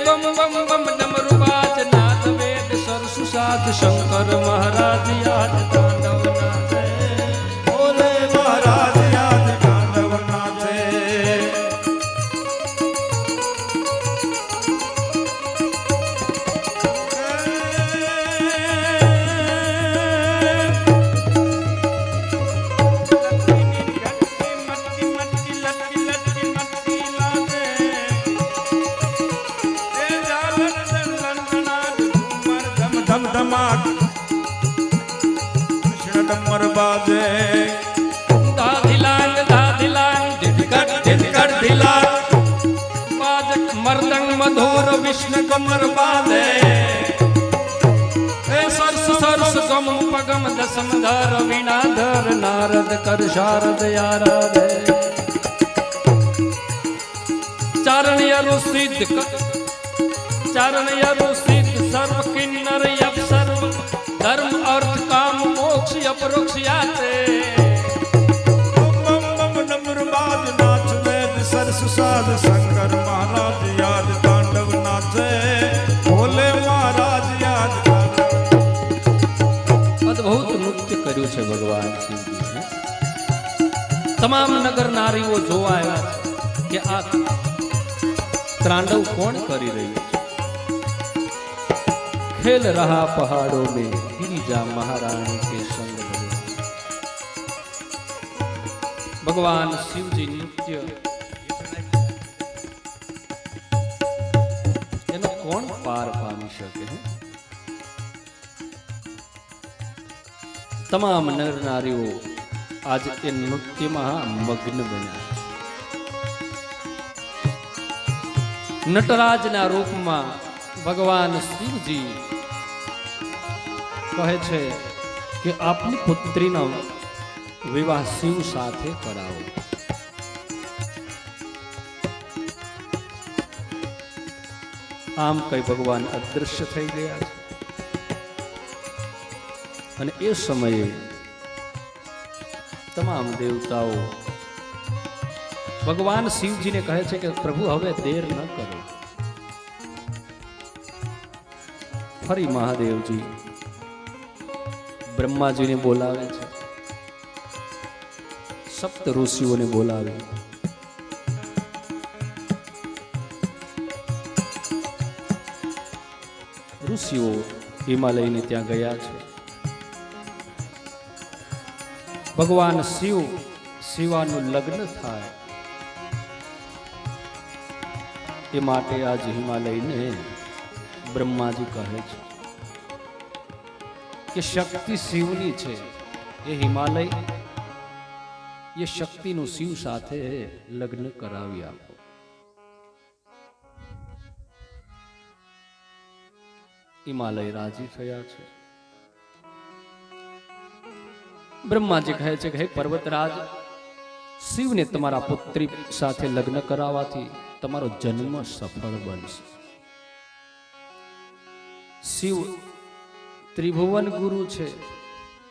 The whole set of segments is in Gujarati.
बम बम बम डमरू बाज नाथ वेद सरसु साध शंकर महाराज याद तांडव नाचे बोले महाराज याद तांडव नाचे कृष्ण डमर बाजे धाधिलांग धाधिलांग दिधकट दिधकट धिलांग बाजक मर्दंग मधुर विष्णु कमर बाजे सरस सरस गम पगम दसम धर वीणाधर नारद कर शारद आराधे चारण यरु सिद्ध चारण यरु सिद्ध सर्व किन्नर यप सर्व धर्म अर्थ काम मोक्ष अपरोक्ष याते बम बम डमरू बाज नाच वेद सरसु साध शंकर महाराज याद तांडव नाचे बोले महाराज याद अद्भुत नृत्य કર્યું છે ભગવાન શિવજીએ તમામ નગર નારીઓ જોવા આવ્યા છે કે આ ત્રાંડવ કોણ કરી રહ્યું છે खेल रहा पहाड़ों में गिरिजा महारानी के संग भगवान शिव जी नृत्य एनो कोण पार पामी शके तमाम नर नारीओ आज ए नृत्य में मग्न बन्या नटराज ना रूप में भगवान शिवजी कहे छे कि आपनी पुत्रीनो विवाह शिव साथे करावो आम कई भगवान अदृश्य थई गया छे अने ए समये तमाम देवताओ भगवान शिवजी ने कहे छे कि प्रभु हवे देर न करो फरी महादेव जी ब्रह्मा जी ने बोलावे छे सप्त ऋषिओं ने बोलावे ऋषिओ हिमालय ने त्या गया छे भगवान शिव शिवानु लग्न थाय ए माटे आज हिमालय ने ब्रह्मा जी कहे छे कि शक्ति शिवनी छे ये हिमालय ये शक्ति नु शिव साथे लग्न करावी आपो हिमालय राजी थया छे ब्रह्मा जी कहे छे कि हे पर्वतराज शिव ने तमारा पुत्री साथे लग्न करावाथी तमारो जन्म सफल बनशे शिव त्रिभुवन गुरु छे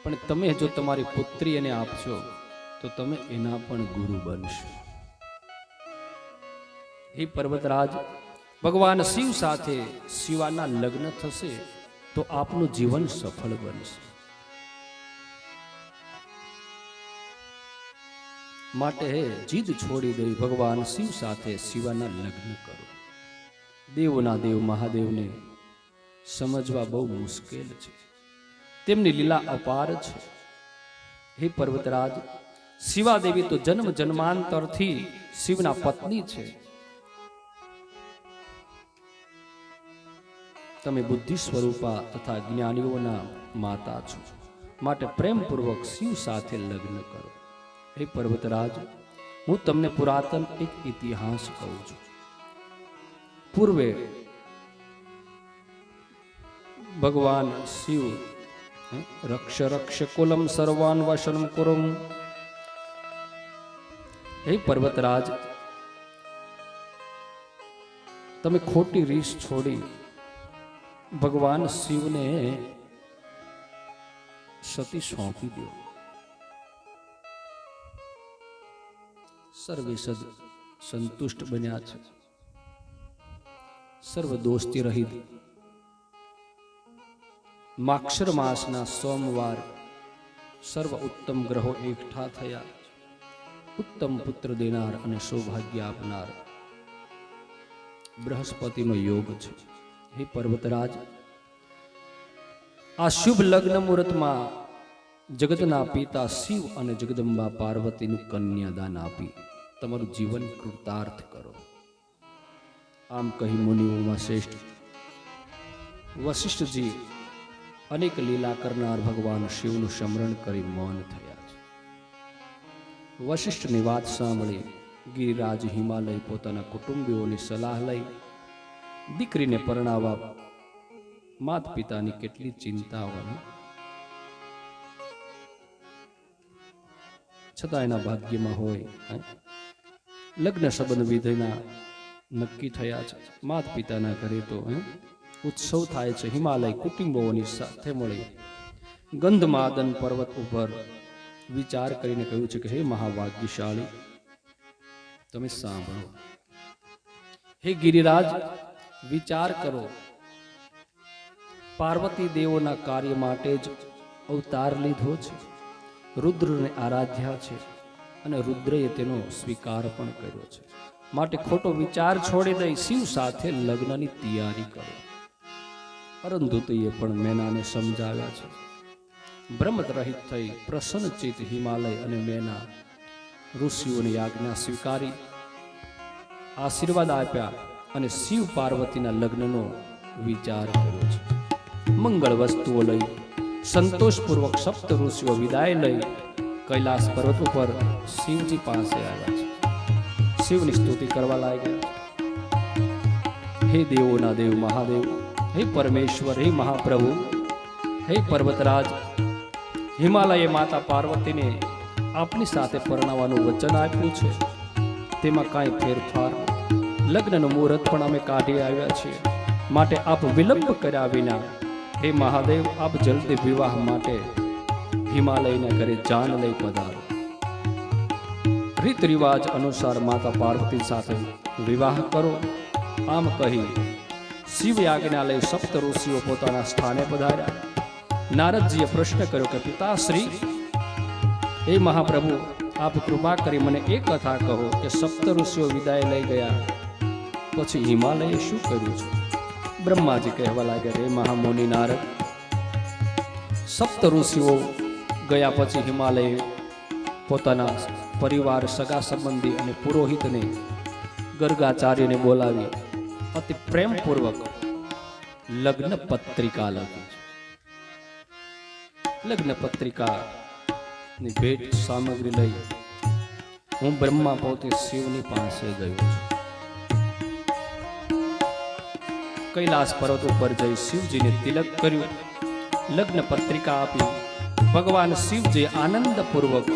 पण तमे जो तमारी पुत्री एने आपशो तो तमे एना पण गुरु बनशो हे पर्वतराज भगवान शिव साथे शिवाना लग्न थशे तो आपनु जीवन सफल बनशे माटे जीद छोड़ी दई भगवान शिव साथे शिवाना लग्न करो देवना देव महादेव ने समझवा बहु मुश्किल है तेमनी लीला अपार है हे पर्वतराज शिवा देवी तो जन्म जन्मांतर थी शिवना पत्नी है तमे बुद्धि स्वरूपा तथा ज्ञानीओना माता छो माटे प्रेम पूर्वक शिव साथे लग्न करो हे पर्वतराज हूँ तमने पुरातन एक इतिहास कहूं छू पूर्वे भगवान शिव रक्ष रक्ष कुलम सर्वान वशनम कुरुम हे पर्वतराज तमे खोटी रीस छोड़ी भगवान शिव ने सती सौंपी दो સર્વે સંતુષ્ટ બન્યા છે, સર્વ દોષથી રહિત. માક્ષર માસના સોમવાર સર્વ ઉત્તમ ગ્રહો એકઠા થયા. ઉત્તમ પુત્ર દેનાર અને સૌભાગ્ય આપનાર બૃહસ્પતિનો યોગ છે. હે પર્વતરાજ, આ શુભ લગ્ન મુહૂર્તમાં જગતના પિતા શિવ અને જગદંબા પાર્વતીનું કન્યાદાન આપી તમારું જીવન કૃતાર્થ કરો. આમ કહી મુનિઓમાં શ્રેષ્ઠ વશિષ્ઠજી અનેક લીલા કરનાર ભગવાન શિવનું સ્મરણ કરી મૌન થયા છે. વશિષ્ઠની વાત સાંભળી ગિરિરાજ હિમાલય પોતાના કુટુંબીઓની સલાહ લઈ દીકરીને પરણાવવા માત પિતાની કેટલી ચિંતા હોય, છતાં એના ભાગ્યમાં હોય લગ્ન સંબંધ વિધિના નક્કી થયા છે. માત પિતાના ઘરે તો ઉત્સવ થાય છે. હિમાલય કુટુંબોની સાથે મળી ગંધમાદન પર્વત ઉપર વિચાર કરીને કહ્યું છે કે હે મહાભાગ્યશાળી, તમે સાંભળો. હે ગિરિરાજ, વિચાર કરો. પાર્વતી દેવોના કાર્ય માટે જ અવતાર લીધો છે. રુદ્રને આરાધ્યા છે અને રુદ્રએ તેનો સ્વીકાર પણ કર્યો છે. માટે ખોટો વિચાર છોડી દઈ શિવ સાથે લગ્નની તૈયારી કરો. અરુંધતીએ પણ મેનાને સમજાવ્યા છે. બ્રહ્મ રહિત થઈ પ્રસન્ન ચિત્ત હિમાલય અને મેના ઋષિઓની આજ્ઞા સ્વીકારી આશીર્વાદ આપ્યા અને શિવ પાર્વતીના લગ્નનો વિચાર કર્યો છે. મંગળ વસ્તુઓ લઈ સંતોષપૂર્વક સપ્ત ઋષિઓ વિદાય લઈ કૈલાસ પર્વત ઉપર શિવજી પાસે આવ્યા છે. શિવની સ્તુતિ કરવા લાગ્યા. હે દેવોના દેવ મહાદેવ, હે પરમેશ્વર, હે મહાપ્રભુ, હે પર્વતરાજ, હિમાલયે માતા પાર્વતીને આપની સાથે પરણાવવાનું વચન આપ્યું છે. તેમાં કાંઈ ફેરફાર, લગ્નનું મુહૂર્ત પણ અમે કાઢી આવ્યા છીએ. માટે આપ વિલંબ કર્યા વિના હે મહાદેવ, આપ જલ્દી વિવાહ માટે હિમાલયના ઘરે જાન લઈ પધારો. રીત રિવાજ અનુસાર માતા પાર્વતી સાથે વિવાહ કરો. આમ કહી શિવ આજ્ઞા લઈ સપ્ત ઋષિઓ પોતાના સ્થાને પધાર્યા. નારદજીએ પ્રશ્ન કર્યો કે પિતાશ્રી, હે મહાપ્રભુ, આપ કૃપા કરી મને એ કથા કહો કે સપ્ત ઋષિઓ વિદાય લઈ ગયા પછી હિમાલયે શું કર્યું છે? બ્રહ્માજી કહેવા લાગ્યા, હે મહામુનિ નારદ, સપ્ત ઋષિઓ ગયા પછી હિમાલયે પોતાના પરિવાર, સગા સંબંધી અને પુરોહિતને ગર્ગાચાર્યને બોલાવી અતિ પ્રેમપૂર્વક લગ્ન પત્રિકા લખી છે. લગ્ન પત્રિકાની ભેટ સામગ્રી લઈ હું બ્રહ્મા પોતે શિવની પાસે ગયો છું. કૈલાસ પર્વત ઉપર જઈ શિવજીને તિલક કર્યું, લગ્ન પત્રિકા આપી. ભગવાન શિવજી આનંદપૂર્વક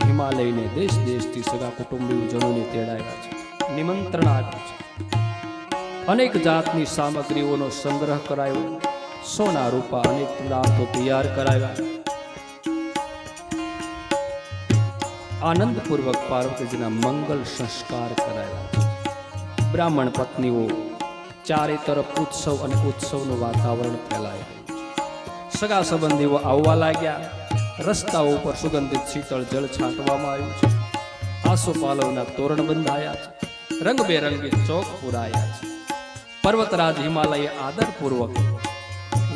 હિમાલયને દેશ દેશથી સગા કુટુંબીજનોને તેડાવ્યા છે, નિમંત્રણ આપ્યું છે. અનેક જાતની સામગ્રીઓનો સંગ્રહ કરાયો. સોના રૂપા અનેક પદાર્થો તૈયાર કરાવ્યા. આનંદપૂર્વક પાર્વતીજીના મંગલ સંસ્કાર કરાવ્યા. બ્રાહ્મણ પત્નીઓ ચારે તરફ ઉત્સવ અને ઉત્સવનું વાતાવરણ ફેલાય. સગા સંબંધીઓ આવવા લાગ્યા. રસ્તાઓ ઉપર સુગંધિત શીતળ જળ છાંટવામાં આવ્યું છે. આસોપાલવના તોરણ બંધાયા છે. રંગબેરંગી ચોક પુરાયા છે. પર્વતરાજ હિમાલયે આદરપૂર્વક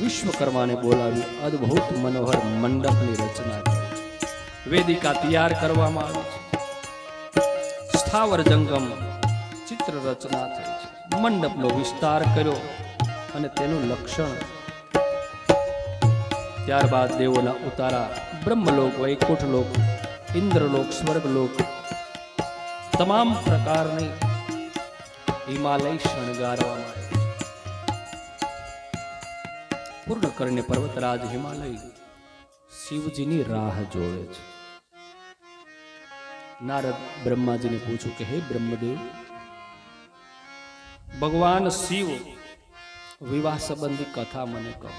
વિશ્વકર્માને બોલાવી અદ્ભુત મનોહર મંડપની રચના કરી છે. વેદિકા તૈયાર કરવામાં આવી છે. સ્થાવર જંગમ ચિત્ર રચના થઈ છે. મંડપનો વિસ્તાર કર્યો અને તેનું લક્ષણ. ત્યારબાદ દેવોના ઉતારા, બ્રહ્મલોક, વૈકુંઠલોક, ઇન્દ્રલોક, સ્વર્ગલોક, તમામ પ્રકારની હિમાલય શણગારવામાં આવે છે. પૂર્ણ કરીને પર્વતરાજ હિમાલય શિવજીની રાહ જોવે છે. નારદ બ્રહ્માજીને પૂછ્યું કે હે બ્રહ્મદેવ, ભગવાન શિવ વિવાહ સંબંધી કથા મને કહો.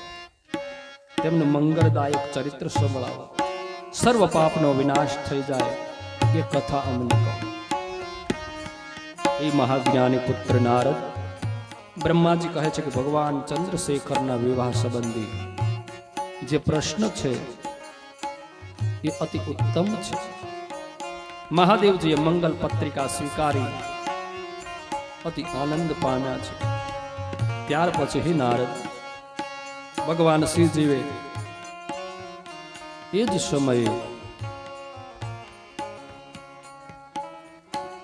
તેમનું મંગળદાયક ચરિત્ર સંભળાવો. સર્વ પાપનો વિનાશ થઈ જાય એ કથા અમને કહો. એ મહાજ્ઞાની પુત્ર નારદ બ્રહ્માજી કહે છે કે ભગવાન ચંદ્રશેખરના વિવાહ સંબંધી જે પ્રશ્ન છે એ અતિ ઉત્તમ છે. મહાદેવજીએ મંગલ પત્રિકા સ્વીકારી અતિ આનંદ પામ્યા છે. ત્યાર પછી હે નારદ ભગવાન શ્રીજીવે એ જ સમયે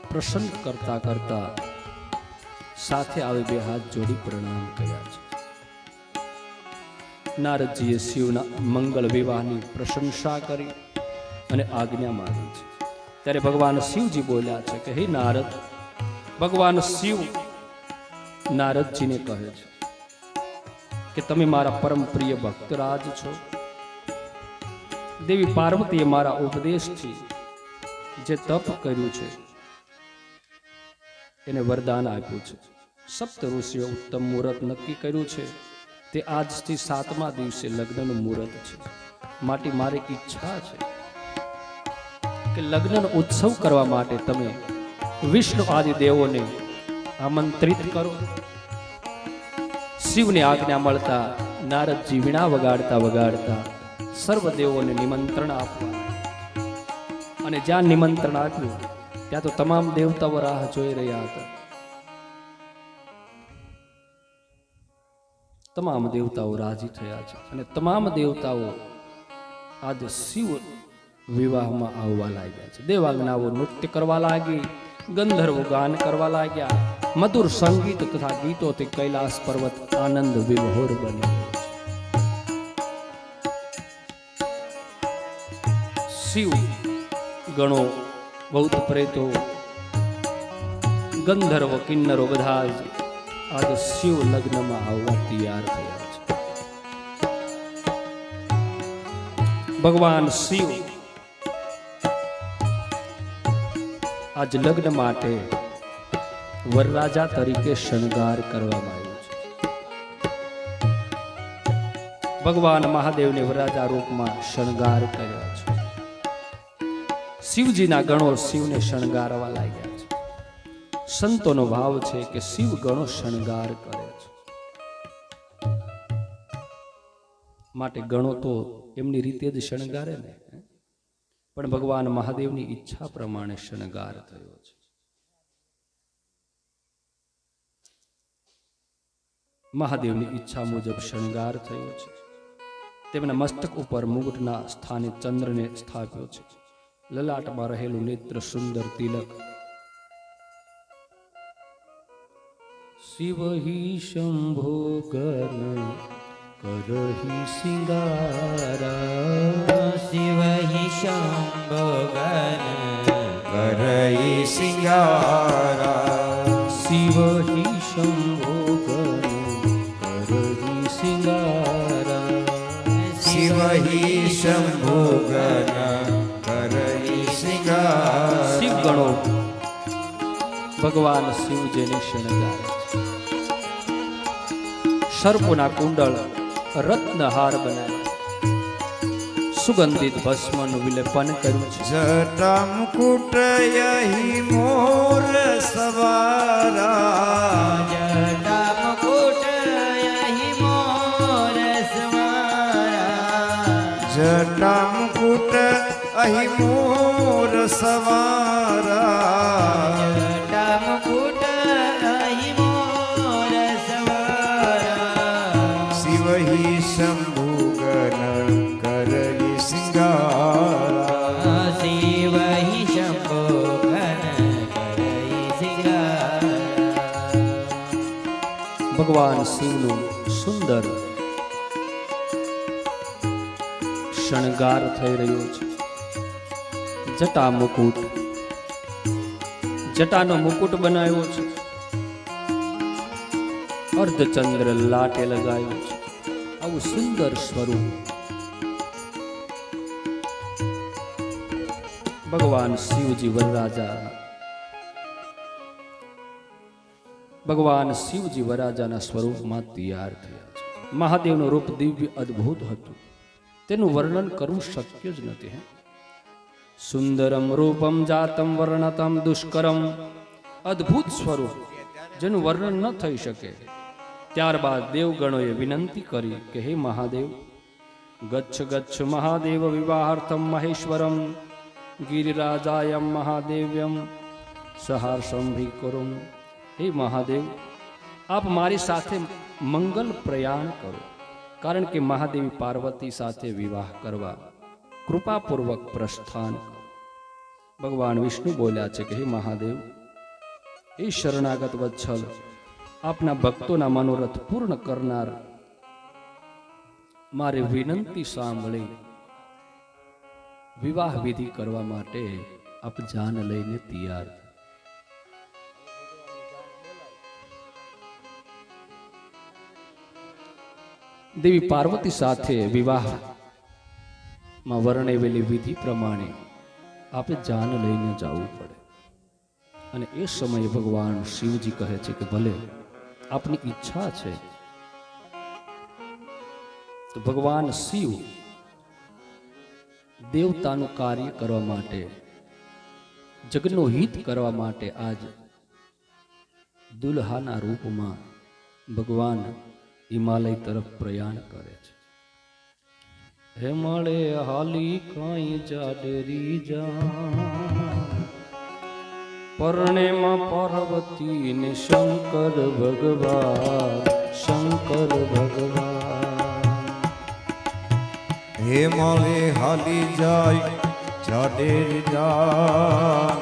પ્રસન્ન કરતા કરતા સાથે આવી બે હાથ જોડી પ્રણામ કર્યા છે. નારદજીએ શિવના મંગલ વિવાહની પ્રશંસા કરી અને આજ્ઞા માંગી છે. ત્યારે ભગવાન શિવજી બોલ્યા છે કે હે નારદ, ભગવાન શિવ નારદજીને કહે છે કે તમે મારા પરમ પ્રિય ભક્તરાજ છો. દેવી પાર્વતીએ મારા ઉપદેશથી જે તપ કર્યું છે એને વરદાન આપ્યું છે. સપ્ત ઋષિઓ ઉત્તમ મુહૂર્ત નક્કી કર્યું છે. તે આજથી 7મા દિવસે લગ્નનું મુહૂર્ત છે. માટે મારી ઈચ્છા છે કે લગ્નનો ઉત્સવ કરવા માટે તમે વિષ્ણુ આદિ દેવોને આમંત્રિત કરો. શિવની આજ્ઞા મળતા નારદજી વીણા વગાડતા વગાડતા સર્વ દેવોને નિમંત્રણ આપવા. અને જ્યાં નિમંત્રણ આપ્યું ત્યાં તો તમામ દેવતાઓ રાહ જોઈ રહ્યા હતા. તમામ દેવતાઓ રાજી થયા છે અને તમામ દેવતાઓ આજે શિવ વિવાહમાં આવવા લાગ્યા છે. દેવાંગનાઓ નૃત્ય કરવા લાગી, ગંધર્વો ગાન કરવા લાગ્યા. મધુર સંગીત તથા ગીતોથી કૈલાસ પર્વત આનંદ વિભોર બન્યો. શિવ ગણો, ભૂત પ્રેતો, ગંધર્વ કિન્નરો બધા જ આજે શિવ લગ્નમાં આવવા તૈયાર થયા છે. ભગવાન શિવ આજ લગ્ન માટે વરરાજા તરીકે શણગાર કરવામાં આવ્યો છે. ભગવાન મહાદેવને વરરાજા રૂપમાં શણગાર કર્યા છે. શિવજીના ગણો શિવને શણગારવા લાગ્યા છે. સંતોનો ભાવ છે કે શિવ ગણો શણગાર કરે છે. માટે ગણો તો એમની રીતે જ શણગારે ને, પણ ભગવાન મહાદેવની ઈચ્છા પ્રમાણે શણગાર થયો છે. મહાદેવની ઈચ્છા મુજબ શણગાર થયો છે. તેમના મસ્તક ઉપર મુગટના સ્થાને ચંદ્રને સ્થાપ્યો છે. લલાટમાં રહેલું નેત્ર સુંદર તિલક. શિવ હિ શંભો ગણ કરહી સિંગારા. શિવ હિ શંભો ગણ કરહી સિંગારા. શિવ હિ શંભો ગણ કરહી સિંગારા. શિવ હિ શંભો ગણ કરહી સિંગારા. શિવ ગણો ભગવાન શિવજીને શણગારે છે. સર્પોના કુંડળ રત્નહાર બનાવ્યા, સુગંધિત ભસ્મનું વિલેપન કર્યું છે. જટા મુકુટ યહી મોર સવારા. જટા મુકુટ યહી મોર સવારા. જટા મુકુટ અહીં મોર સવારા. જટા મુકુટ અહીં મોર સવારા. શિવ હિ શંભુ ગણ કરહી સિંગારા. શિવ હિ શંભો ગણ કરહી સિંગારા. ભગવાન શિવનું સુંદર શણગાર થઈ રહ્યો છે. જટા મુકુટ, જટાનો મુકુટ બનાવ્યો છે. અર્ધચંદ્ર લાટે લગાવ્યો છે. આવું સુંદર સ્વરૂપ ભગવાન શિવજી વરરાજા, ભગવાન શિવજી વરરાજાના સ્વરૂપમાં તૈયાર થયા છે. મહાદેવનું રૂપ દિવ્ય અદ્ભુત હતું. તેનું વર્ણન કરવું શક્ય જ નથી. સુંદરમ રૂપમ જાતમ વર્ણતમ દુષ્કરમ, અદ્ભુત સ્વરૂપ જેનું વર્ણન ન થઈ શકે. ત્યારબાદ દેવગણોએ વિનંતી કરી કે હે મહાદેવ, ગચ્છ ગચ્છ મહાદેવ વિવાહાર્થમ મહેશ્વરમ ગિરિરાજાયમ મહાદેવ્યમ સહાર્ષંભી કરુમ. હે મહાદેવ, આપ મારી સાથે મંગલ પ્રયાણ કરો, કારણ કે મહાદેવી પાર્વતી સાથે વિવાહ કરવા કૃપાપૂર્વક પ્રસ્થાન કરો. ભગવાન વિષ્ણુ બોલ્યા છે કે હે મહાદેવ, એ શરણાગત વત્સલ, આપના ભક્તોના મનોરથ પૂર્ણ કરનાર, મારી વિનંતી સાંભળી વિવાહ વિધિ કરવા માટે આપ જાન લઈને તૈયાર. દેવી પાર્વતી સાથે વિવાહમાં વર્ણવેલી વિધિ પ્રમાણે આપણે જાન લઈને જવું પડે. અને એ સમયે ભગવાન શિવજી કહે છે કે ભલે આપની ઈચ્છા છે. તો ભગવાન શિવ દેવતાનું કાર્ય કરવા માટે, જગનું હિત કરવા માટે આજ દુલ્હાના રૂપમાં ભગવાન હિમાલય તરફ પ્રયાણ કરે છે. હે મળે હાલી કાંઈ જાડેરી જા, પરણેમાં પાર્વતી ને શંકર ભગવાન, શંકર ભગવાન. હે મળે હાલી જાય જાડેર જાન,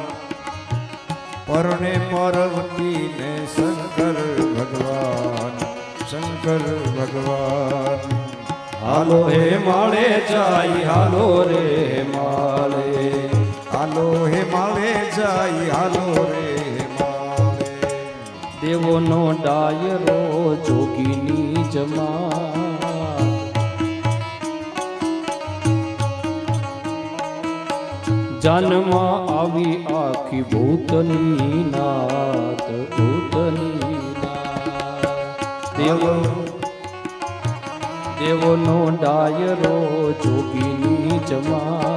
પરણે પાર્વતી ને શંકર ભગવાન, શંકર ભગવાન. હાલો હે માળે જાય, હાલો રે માળે, હાલો હે માળે જાય, હાલો રે માળે. દેવોનો ડાયરો જોગીની જમા, જાનમાં આવી આખી ભૂતની નાત, ભૂતની નાત. દેવોનો ડાયરો જોગીની જમા,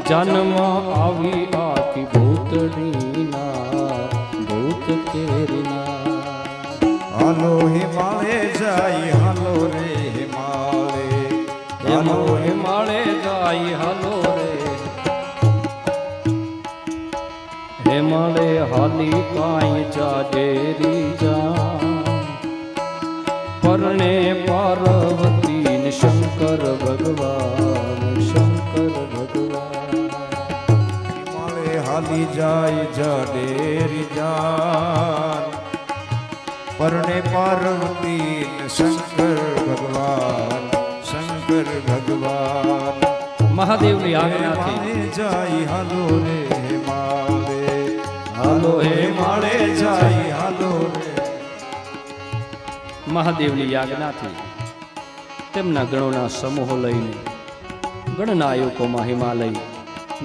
જાનમાં આવી આખી ભૂતની નાત, ભૂત કેરી નાત. હાલો હે માળે જાય, હાલો રે માળે, હાલો હે માળે જાય, હાલો રે. હે માળે હાલી કાંઈ જાડેરી જા, પરણે પાર્વતી ને શંકર ભગવાન, શંકર ભગવાન. માળે હાલી જાય જાડેરી જાન, પરણે પાર્વતી ને શંકર ભગવાન, શંકર ભગવાન. મહાદેવની આજ્ઞાથી માળે જાય, હાલો રે માળે, હાલો હે માળે જાય, હાલો રે. મહાદેવની યાજ્ઞાથી તેમના ગણોના સમૂહો લઈને ગણનાયકોમાં હિમાલય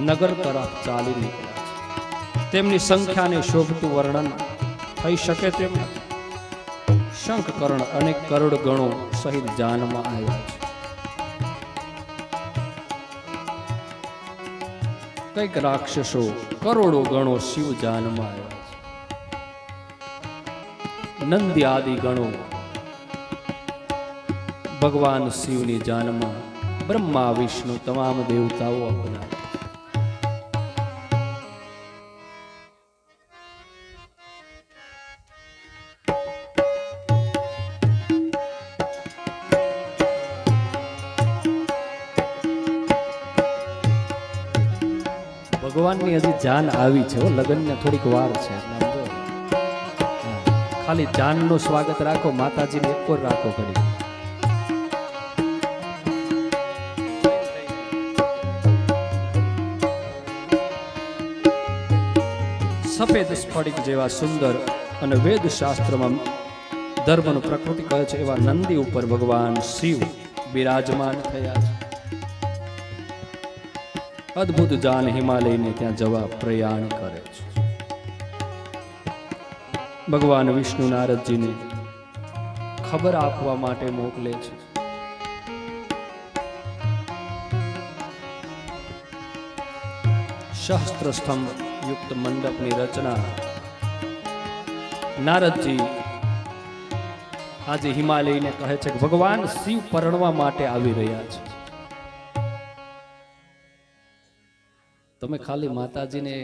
નગર તરફ ચાલી નીકળ્યા છે. તેમની સંખ્યાને શોભતું વર્ણન થઈ શકે તેમ નથી. શંખ કરણ અનેક કરોડ ગણો સહિત જાનમાં આવ્યા છે. કઈક રાક્ષસો કરોડો ગણો શિવ જાનમાં આવ્યા છે. નંદી આદિ ગણો ભગવાન શિવની જાનમાં, બ્રહ્મા વિષ્ણુ તમામ દેવતાઓ અપનાવે. ભગવાનની હજી જાન આવી છે, લગ્નને થોડીક વાર છે. ખાલી જાનનું સ્વાગત રાખો, માતાજીને એક પર રાખો ઘડી. સફેદ સ્ફટિક જેવા સુંદર અને વેદ શાસ્ત્રમાં ધર્મનું પ્રકૃતિ કહે છે એવા નંદી ઉપર ભગવાન શિવ બિરાજમાન થયા છે. અદ્ભુત જાન હિમાલયને ત્યાં જવા પ્રયાણ કરે છે. ભગવાન વિષ્ણુ નારદજીને ખબર આપવા માટે મોકલે છે. સહસ્ત્ર સ્તંભ યુક્ત મંડપની રચના નારદજી આજે હિમાલયને કહે છે કે ભગવાન શિવ પરણવા માટે આવી રહ્યા છે. તમે ખાલી માતાજીને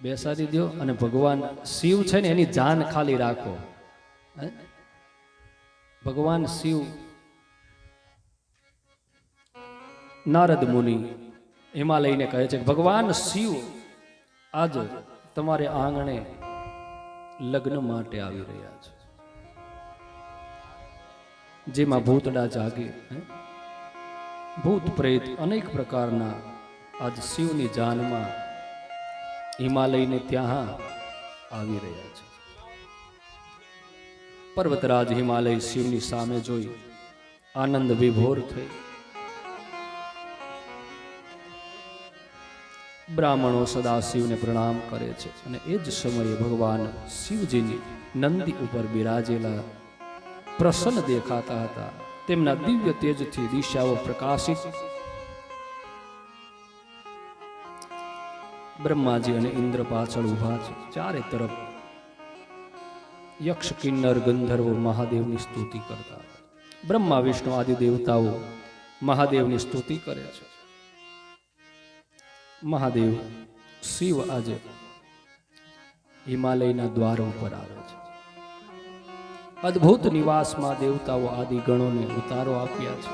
બેસાડી દો અને ભગવાન શિવ છે ને એની જાન ખાલી રાખો. ભગવાન શિવ નારદ મુનિ હિમાલયને કહે છે કે ભગવાન શિવ આજ તમારે આંગણે લગ્ન માટે આવી રહ્યા છે. જેમાં ભૂતડા જાગે, ભૂત પ્રેત અનેક પ્રકારના આજ શિવની જાનમાં હિમાલયને ત્યાં આવી રહ્યા છે. પર્વતરાજ હિમાલય શિવની સામે જોઈ આનંદ વિભોર થઈ. બ્રાહ્મણો સદાશિવને પ્રણામ કરે છે અને એ જ સમયે ભગવાન શિવજીની નંદી ઉપર બિરાજેલા પ્રસન્ન દેખાતા હતા. તેમના દિવ્ય તેજથી દિશાઓ પ્રકાશિત. બ્રહ્માજી અને ઇન્દ્ર પાછળ ઊભા છે. ચારે તરફ યક્ષ કિન્નર ગંધર્વો મહાદેવની સ્તુતિ કરતા. બ્રહ્મા વિષ્ણુ આદિ દેવતાઓ મહાદેવની સ્તુતિ કરે છે. મહાદેવ શિવ આજે હિમાલયના દ્વાર ઉપર આવે છે. અદ્ભુત નિવાસમાં દેવતાઓ આદિ ગણોને ઉતારો આપ્યા છે.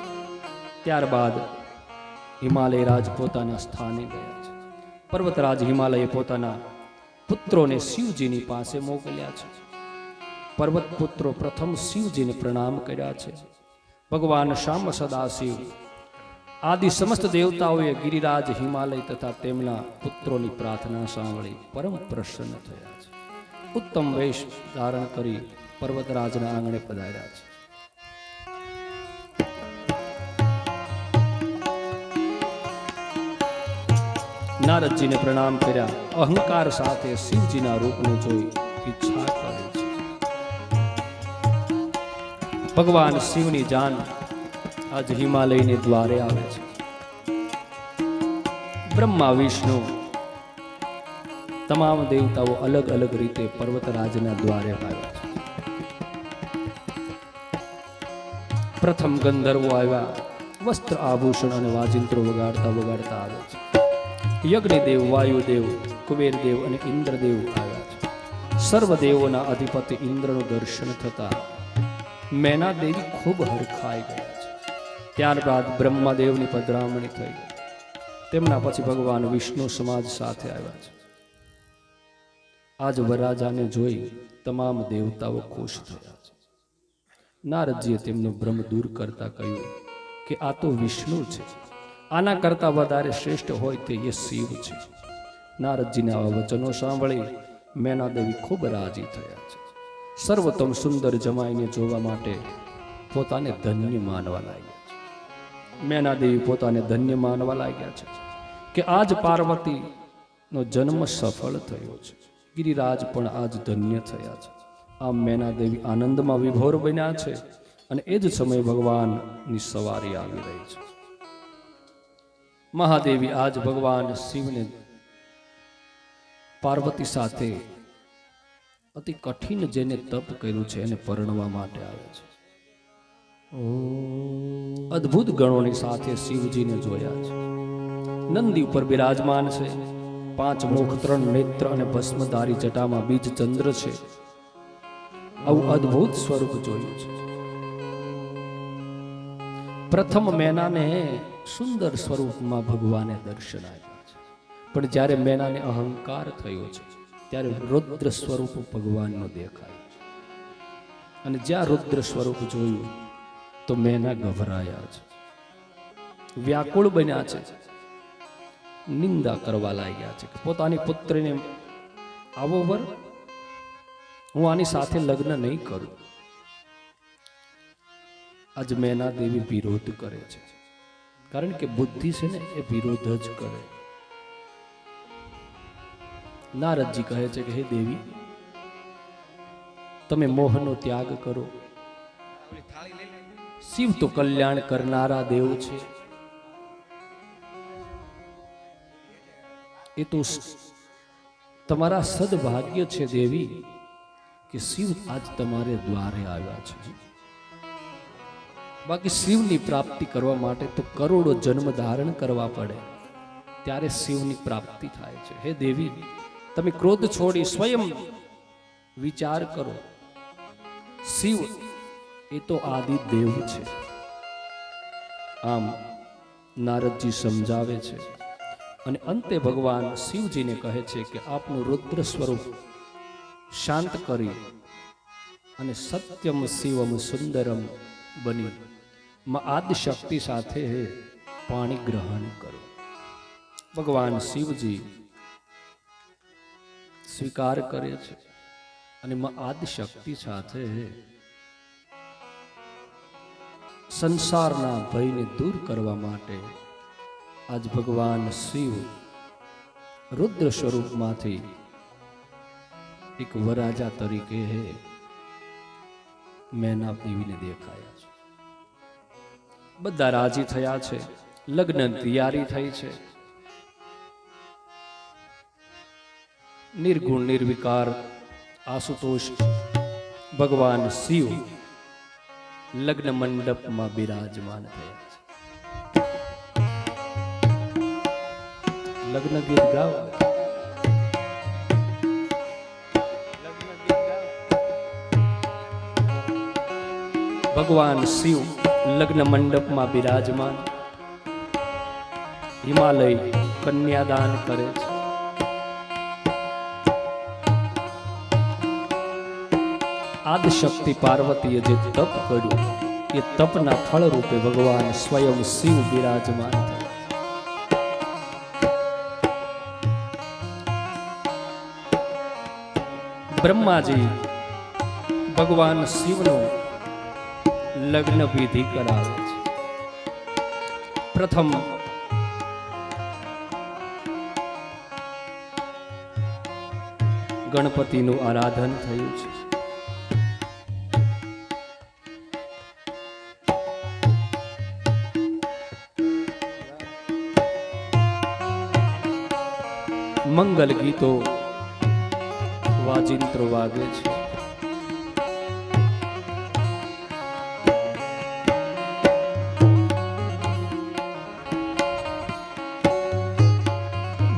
ત્યારબાદ હિમાલય રાજ પોતાના સ્થાને ગયા છે. પર્વતરાજ હિમાલયે પોતાના પુત્રોને શિવજીની પાસે મોકલ્યા છે. પર્વત પુત્રો પ્રથમ શિવજીને પ્રણામ કર્યા છે. ભગવાન શ્યામ સદાશિવ આદિ સમસ્ત દેવતાઓએ ગિરિરાજ હિમાલય તથા તેમના પુત્રોની પ્રાર્થના સાંભળી પરમ પ્રસન્ન થયા છે. ઉત્તમ વેશ ધારણ કરી પર્વતરાજના આંગણે પધાર્યા છે. નારદજીને પ્રણામ કર્યા. અહંકાર સાથે શિવજીના રૂપને જોઈ ઈચ્છા કરે છે. ભગવાન શિવની જાન આજ હિમાલયને દ્વારે આવે છે. બ્રહ્મા વિષ્ણુ તમામ દેવતાઓ અલગ અલગ રીતે પર્વતરાજના દ્વારે આવ્યા છે. પ્રથમ ગંધર્વો આવ્યા. વસ્ત્ર આભૂષણ અને વાજિંત્રો વગાડતા વગાડતા આવે છે. યજ્ઞદેવ, વાયુદેવ, કુબેરદેવ અને ઇન્દ્રદેવ આવ્યા છે. સર્વ દેવોના અધિપતિ ઇન્દ્રનું દર્શન થતા મેના દેવી ખૂબ હરખાઈ ગયા છે. ત્યારબાદ બ્રહ્માદેવની પધરામણી થઈ. તેમના પછી ભગવાન વિષ્ણુ સમાજ સાથે આવ્યા છે. આજ વરરાજાને જોઈ તમામ દેવતાઓ ખુશ થયા છે. નારદજીએ તેમનો ભ્રમ દૂર કરતા કહ્યું કે આ તો વિષ્ણુ છે. આના કરતા વધારે શ્રેષ્ઠ હોય તે એ શિવ છે. નારદજીના આવા વચનો સાંભળી મેના દેવી ખૂબ રાજી થયા છે. સર્વોત્તમ સુંદર જમાઈને જોવા માટે પોતાને ધન્ય માનવા લાગ્યા છે. મેના દેવી પોતાને ધન્ય માનવા લાગ્યા છે કે આજ પાર્વતીનો જન્મ સફળ થયો છે. ગિરિરાજ પણ આજ ધન્ય થયા છે. આમ મેના દેવી આનંદમાં વિભોર બન્યા છે. અને એ જ સમયે ભગવાનની સવારી આવી રહી છે. મહાદેવી આજ ભગવાન શિવને પાર્વતી સાથે અતિ કઠિન જેને તપ કર્યું છે એને પરણવા માટે આવે છે. અદ્ભુત ગણોની સાથે શિવજીને જોયા છે. નંદી ઉપર બિરાજમાન છે. 5 મુખ 3 નેત્ર અને ભસ્મધારી જટામાં બીજ ચંદ્ર છે. આવું અદ્ભુત સ્વરૂપ જોયું છે. પ્રથમ મેનાને સુંદર સ્વરૂપમાં ભગવાને દર્શન આપ્યા છે. પણ જ્યારે મેનાને અહંકાર થયો છે ત્યારે રુદ્ર સ્વરૂપ ભગવાનનો દેખાય. અને જ્યાં રુદ્ર સ્વરૂપ જોયું તો મેના ગભરાયા છે, વ્યાકુળ બન્યા છે, નિંદા કરવા લાગ્યા છે કે પોતાની પુત્રીને આવો વર, હું આની સાથે લગ્ન નહીં કરું. આજ મેના દેવી વિરોધ કરે છે. કારણ કે બુદ્ધિ છે ને એ વિરોધ જ કરે. નારદજી કહે છે કે હે દેવી, તમે મોહનો ત્યાગ કરો. શિવ તો કલ્યાણ કરનારા દેવ છે. એ તો તમારા સદભાગ્ય છે દેવી કે શિવ આજ તમારે દ્વારે આવ્યા છે. બાકી શિવની પ્રાપ્તિ કરવા માટે તો કરોડો જન્મ ધારણ કરવા પડે, ત્યારે શિવની પ્રાપ્તિ થાય છે. હે દેવી, તમે ક્રોધ છોડી સ્વયં વિચાર કરો. શિવ એ તો આદિ દેવ છે. આમ નારદજી સમજાવે છે અને અંતે ભગવાન શિવજીને કહે છે કે આપનું રુદ્ર સ્વરૂપ શાંત કરી અને સત્યમ શિવમ સુંદરમ બની આદિ શક્તિ સાથે પાણી ગ્રહણ કરો. ભગવાન શિવજી સ્વીકાર કરે છે અને આદિ શક્તિ સાથે સંસારના ભયને દૂર કરવા માટે આજ ભગવાન શિવ રુદ્ર સ્વરૂપમાંથી એક વરાજા તરીકે મેના દેવીને દેખાયા છે. બધા રાજી થયા છે, લગ્ન તૈયારી થઈ છે. નિર્ગુણ નિર્વિકાર આશુતોષ ભગવાન શિવ લગ્ન મંડપમાં બિરાજમાન થયા છે. લગ્ન ગીત ગાઓ. ભગવાન શિવ લગ્ન મંડપમાં બિરાજમાન, હિમાલય કન્યાદાન કરે છે. આદિશક્તિ પાર્વતીએ જે તપ કર્યું એ તપના ફળ રૂપે ભગવાન સ્વયં શિવ બિરાજમાન થયા. બ્રહ્માજી ભગવાન શિવનો લગ્ન વિધિ કરાવે છે. પ્રથમ ગણપતિનું આરાધન થયું છે. મંગલ ગીતો વાજિંત્રો વાગે છે.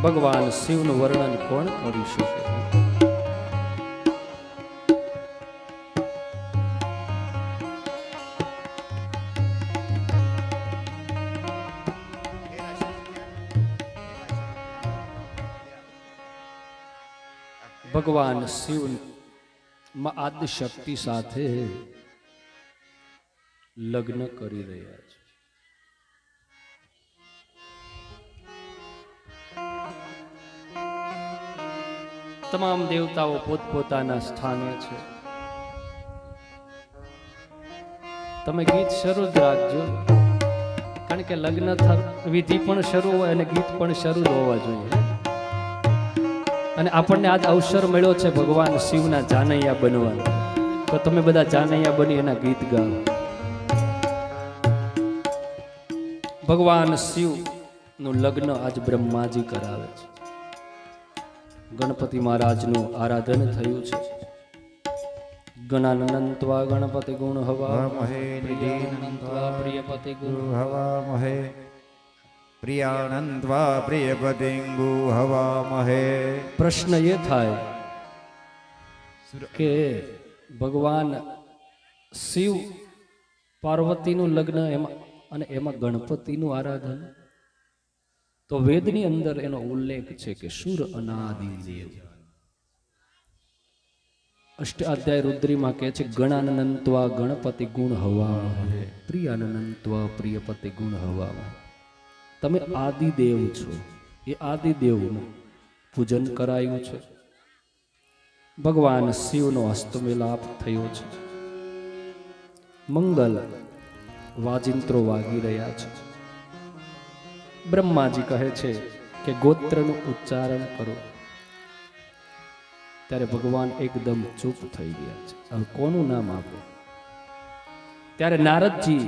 ભગવાન શિવનું વર્ણન કોણ કરી શકે? ભગવાન શિવ આદિ શક્તિ સાથે લગ્ન કરી રહ્યા છે. તમામ દેવતાઓ પોતપોતાના સ્થાને છે. તમે ગીત શરૂ જ રાખજો, કારણ કે લગ્ન વિધિ પણ શરૂ હોય અને ગીત પણ શરૂ જ હોવા જોઈએ. અને આપણને આજ અવસર મળ્યો છે ભગવાન શિવના જાનૈયા બનવાનો, તો તમે બધા જાનૈયા બની એના ગીત ગાઓ. ભગવાન શિવનું લગ્ન આજ બ્રહ્માજી કરાવે છે. ગણપતિ મહારાજનું આરાધન થયું છે. ગણાનંત્વા ગણપતિ ગુણ હવા મહે નિધિનંત્વા પ્રિયપતિ ગુણ હવા મહે પ્રિયાનંદ્વા પ્રિયપતિંગુ હવા મહે. પ્રશ્ન એ થાય કે ભગવાન શિવ પાર્વતીનું લગ્ન એમાં ગણપતિનું આરાધન, તો વેદની અંદર એનો ઉલ્લેખ છે કે સુર અનાદિ દેવ. અષ્ટાધ્યાય રુદ્રીમાં કહે છે ગણાનંત્વા ગણપતિ ગુણ હવા મહે પ્રિયાનંત્વા પ્રિયપતિ ગુણ હવા મહે. તમે આદિદેવ છો, એ આદિદેવનું પૂજન કરાયું છે. ભગવાન શિવનો હસ્તમિલાપ થયો છે. મંગલ વાજિંત્રો વાગી રહ્યા છે. બ્રહ્માજી કહે છે કે ગોત્રનું ઉચ્ચારણ કરો. ત્યારે ભગવાન એકદમ ચૂપ થઈ ગયા છે. હવે કોનું નામ આપો? ત્યારે નારદજી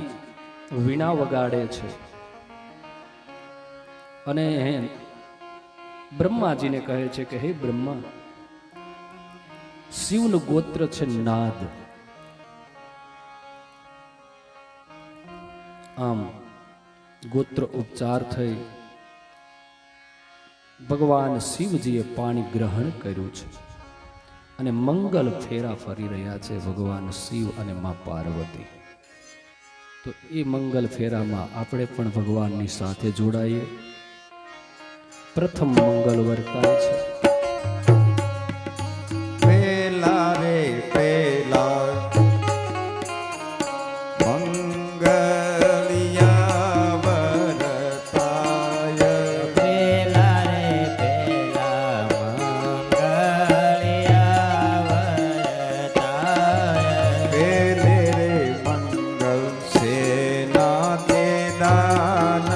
વીણા વગાડે છે અને બ્રહ્માજીને કહે છે કે હે બ્રહ્મા, શિવનું ગોત્ર છે નાદ. આમ ગોત્ર ઉપચાર થઈ ભગવાન શિવજીએ પાણી ગ્રહણ કર્યું છે અને મંગલ ફેરા ફરી રહ્યા છે ભગવાન શિવ અને મા પાર્વતી. તો એ મંગલ ફેરામાં આપણે પણ ભગવાનની સાથે જોડાઈએ. પ્રથમ મંગલ વર્તાય છે. પેલા રે પેલા મંગલિયા વરતાય. પેલા રે પેલા મંગલિયા વરતાય. પેલે રે મંગલ સેના તે દાન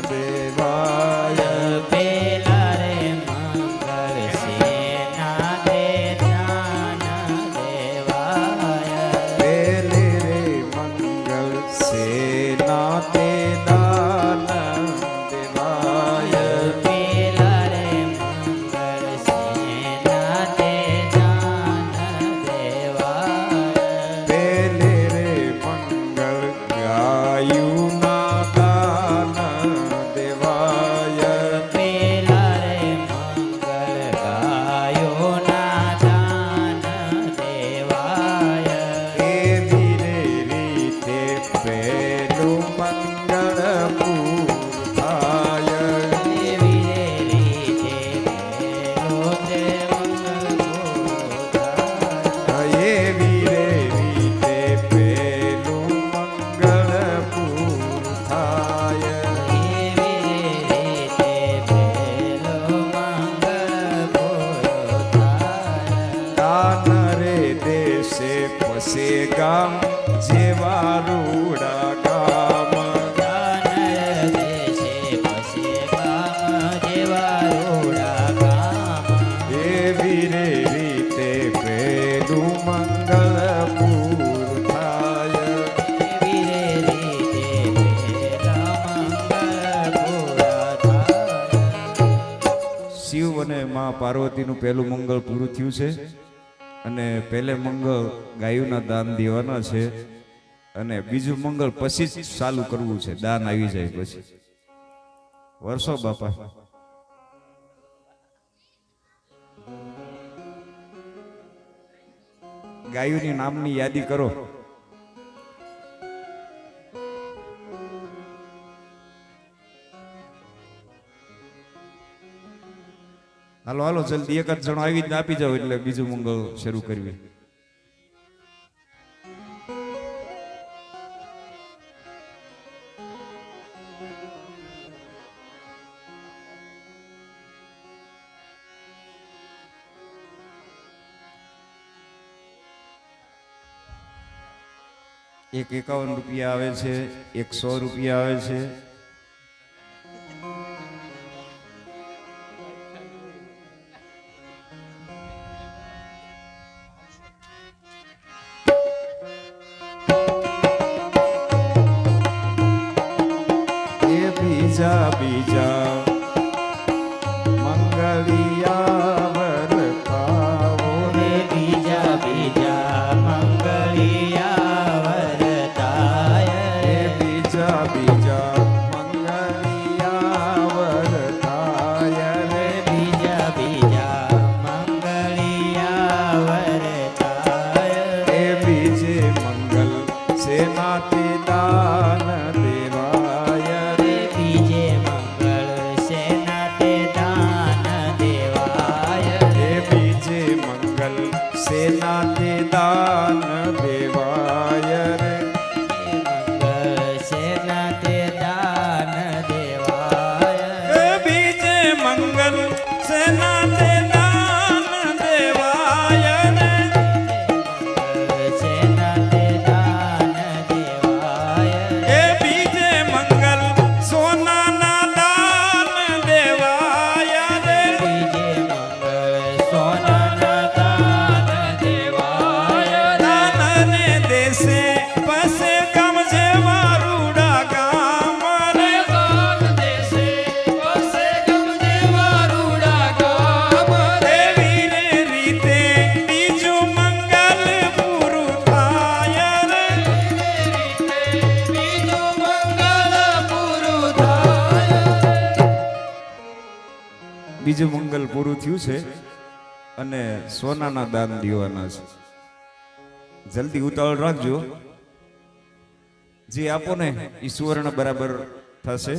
દેવાય. પેલા રે મંગળ સેના તે દાન દેવાય. પેલે રે મંગલ સેના તે દાન દેવાય. પેલા રે મંગળ સેના તે દાન દેવાય. પેલે રે મંગલ ગાયુના દાન દેવાય. પેલા રે મંગળ ગાયોના દાન દેવાય. એવી રે રીતે પેલું મંગળ પૂર થાય. એવી રે રીતે પેલો તે મંગળ પૂર એવી રે રીતે પેલું મંગળ પૂર થાય. એવી રીતે પેલો મંગળ પૂરો થાય. દાન રે દેશે પસે ગામ જેવા રૂડા ગામ. દાન દેશે પસે ગામ જેવા રોડા ગામ. એવી રે રીતે પેલું મંગળ પૂર થાય. એવી રે રીતે પેલા મંગળ પૂરા થાય. શિવ અને મા પાર્વતીનું પહેલું મંગળ પૂરું થયું છે અને પહેલે મંગળ ગાયોના દાન દેવાના છે અને બીજું મંગળ પછી જ ચાલુ કરવું છે. દાન આવી જાય પછી વર્ષો બાપા. ગાયોની નામની યાદી કરો. હાલો હાલો જલ્દી એક જ જણો આવી જ આપી જાવ એટલે બીજું મંગળ શરૂ કરવી. એક 51 રૂપિયા આવે છે, એક 100 રૂપિયા આવે છે. એ બીજા બીજા મંગલિયા વરતાવો રે બીજા બીજા મંગળિયા વરતાય. એ બીજા બીજા મંગલિયા વરતાય રે બીજા બીજા મંગળિયા વરતાય. એ બીજે મંગલ સેનાથી દાન દેવાય રે બીજે મંગળ સેના તે દાન દેવાય. એ બીજે મંગલ સેનાથી દાન દેવાય રે. મંગળ સેના તે દાન દેવાય. એ બીજે મંગલ સેના તે દાન દેવાય ને. મંગળ સેના તે દાન દેવાય. એ બીજે મંગલ સોનાના દાન દેવાય રે. બીજે મંગળ સોનાના દાન દેવાય. બીજું મંગલ પૂરું થયું છે અને સોનાના દાન દેવાના છે. જલ્દી ઉતાવળ રાખજો. જે આપો ને એ સુવર્ણ બરાબર થશે.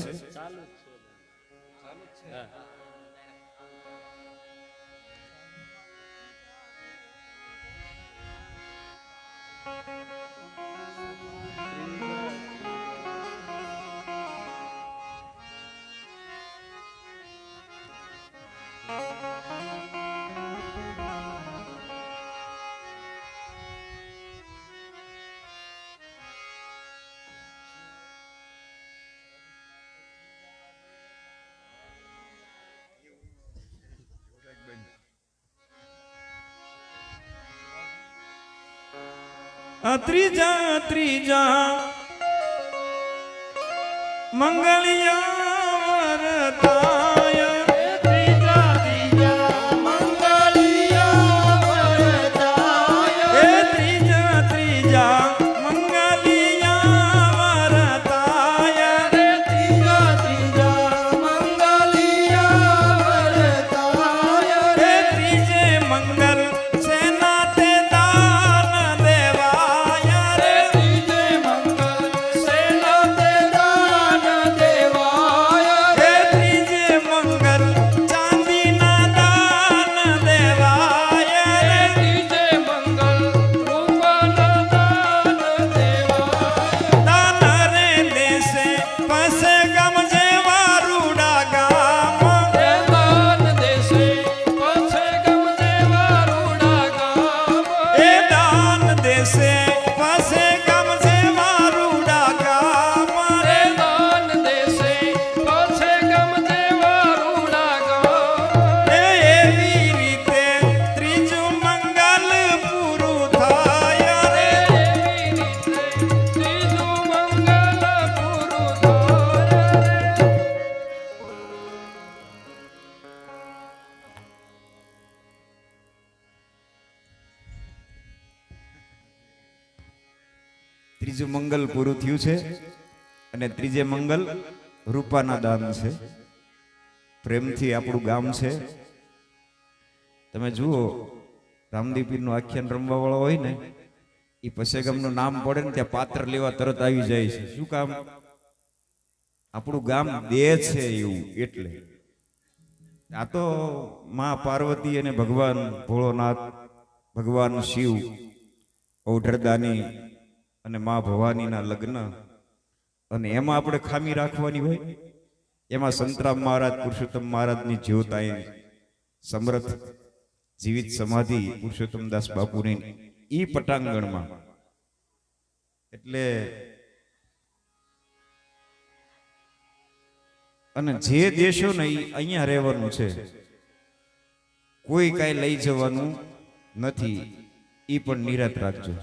ત્રીજા ત્રીજા મંગળિયા વરતાય ત્રીજા ત્રીજા મંગળિયા વરતાય ત્રીજા ત્રીજા મંગળિયા વરતાય ત્રીજા ત્રીજા મંગળિયા વરતાય ત્રીજે મંગલ સેના તે દાન દેવાય ત્રીજે મંગલ સેના તે દાન દેવાય ત્રીજે મંગલ ચાંદીના દાન દેવાય ત્રીજે મંગલ રૂપાના દાન દેવાય દાન રે દેશે પસે ગમ જેવા રૂડા ગામ દાન દેશે પસે ગમ જેવા રૂડા ગામ દાન દેશે પસે ગમ જેવા રૂડા ગામ દાન દેશે પસે ગમ જેવા રૂડા ગામ એવી રીતે ત્રીજું મંગલ પૂરું થાય એવી રીતે ત્રીજું મંગલ પૂરું થાય. ત્રીજું મંગલ પૂરું થયું છે અને ત્રીજે મંગલ રૂપાના દાન છે. પ્રેમથી આપણું ગામ છે. તમે જુઓ રામદીપીરનું આખ્યાન રમવા વાળો હોય ને એ પસેગામનું નામ પડે ને ત્યાં પાત્ર લેવા તરત આવી જાય છે. શું કામ? આપણું ગામ દે છે એવું. એટલે આ તો માં પાર્વતી અને ભગવાન ભોળોનાથ, ભગવાન શિવ, ઔઢરદાની અને માં ભવાનીના લગ્ન, અને એમાં આપણે ખામી રાખવાની હોય. એમાં સંતરામ મહારાજ, પુરુષોત્તમ મહારાજની જ્યોત અહીં સમર્થ જીવિત સમાધિ પુરુષોત્તમદાસ બાપુની ઈ પટાંગણમાં. એટલે અને જે દેશો ને ઈ અહીંયા રહેવાનું છે, કોઈ કાંઈ લઈ જવાનું નથી. ઈ પણ નિરાત રાખજો.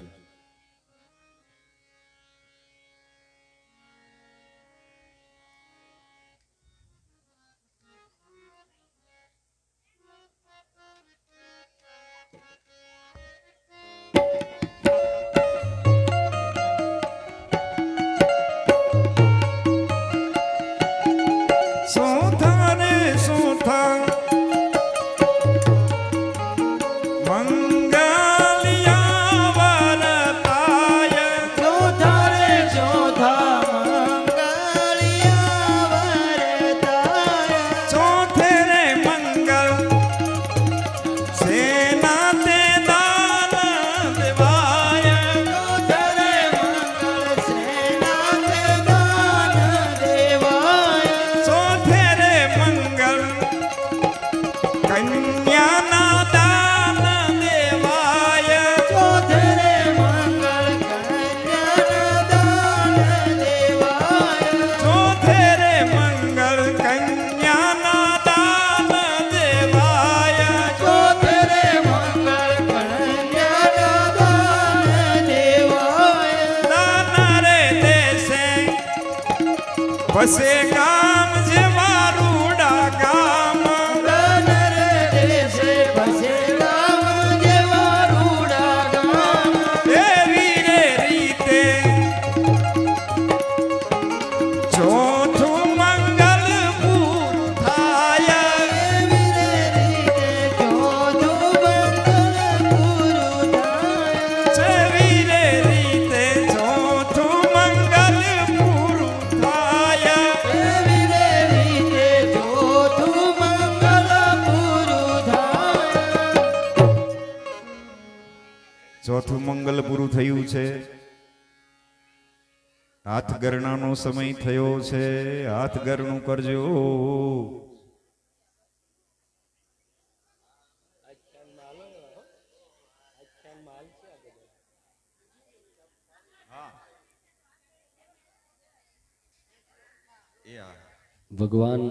સોથા રે સોથા મંગલિયા વરતાય ચોથા રે ચોથા મંગળિયા વરતાય ચોથે રે મંગલ સેના તે દાન દેવાય ચોથા રે મંગળ સેના તે દાન દેવાય ચોથે રે મંગલ કન્યાના દાન દેવાય ચોથે રે મંગળ કન્યાના દાન દેવાય ચોથે રે મંગલ કન્યાના દાન દેવાય ચોથે રે મંગળ કન્યાના દાન દેવાય દાન રે દેશે પસે ગામ જેવા રૂડા ગામ દાન રે દેશે પસે ગામ જેવા રૂડા ગામ એવી રે રીતે ચોથું મંગલ પૂરું થાય એવી ચોથું મંગલ પૂરું થયું છે. હાથ ગરણાનો સમય થયો છે. હાથ ગરણું કરજો. ભગવાન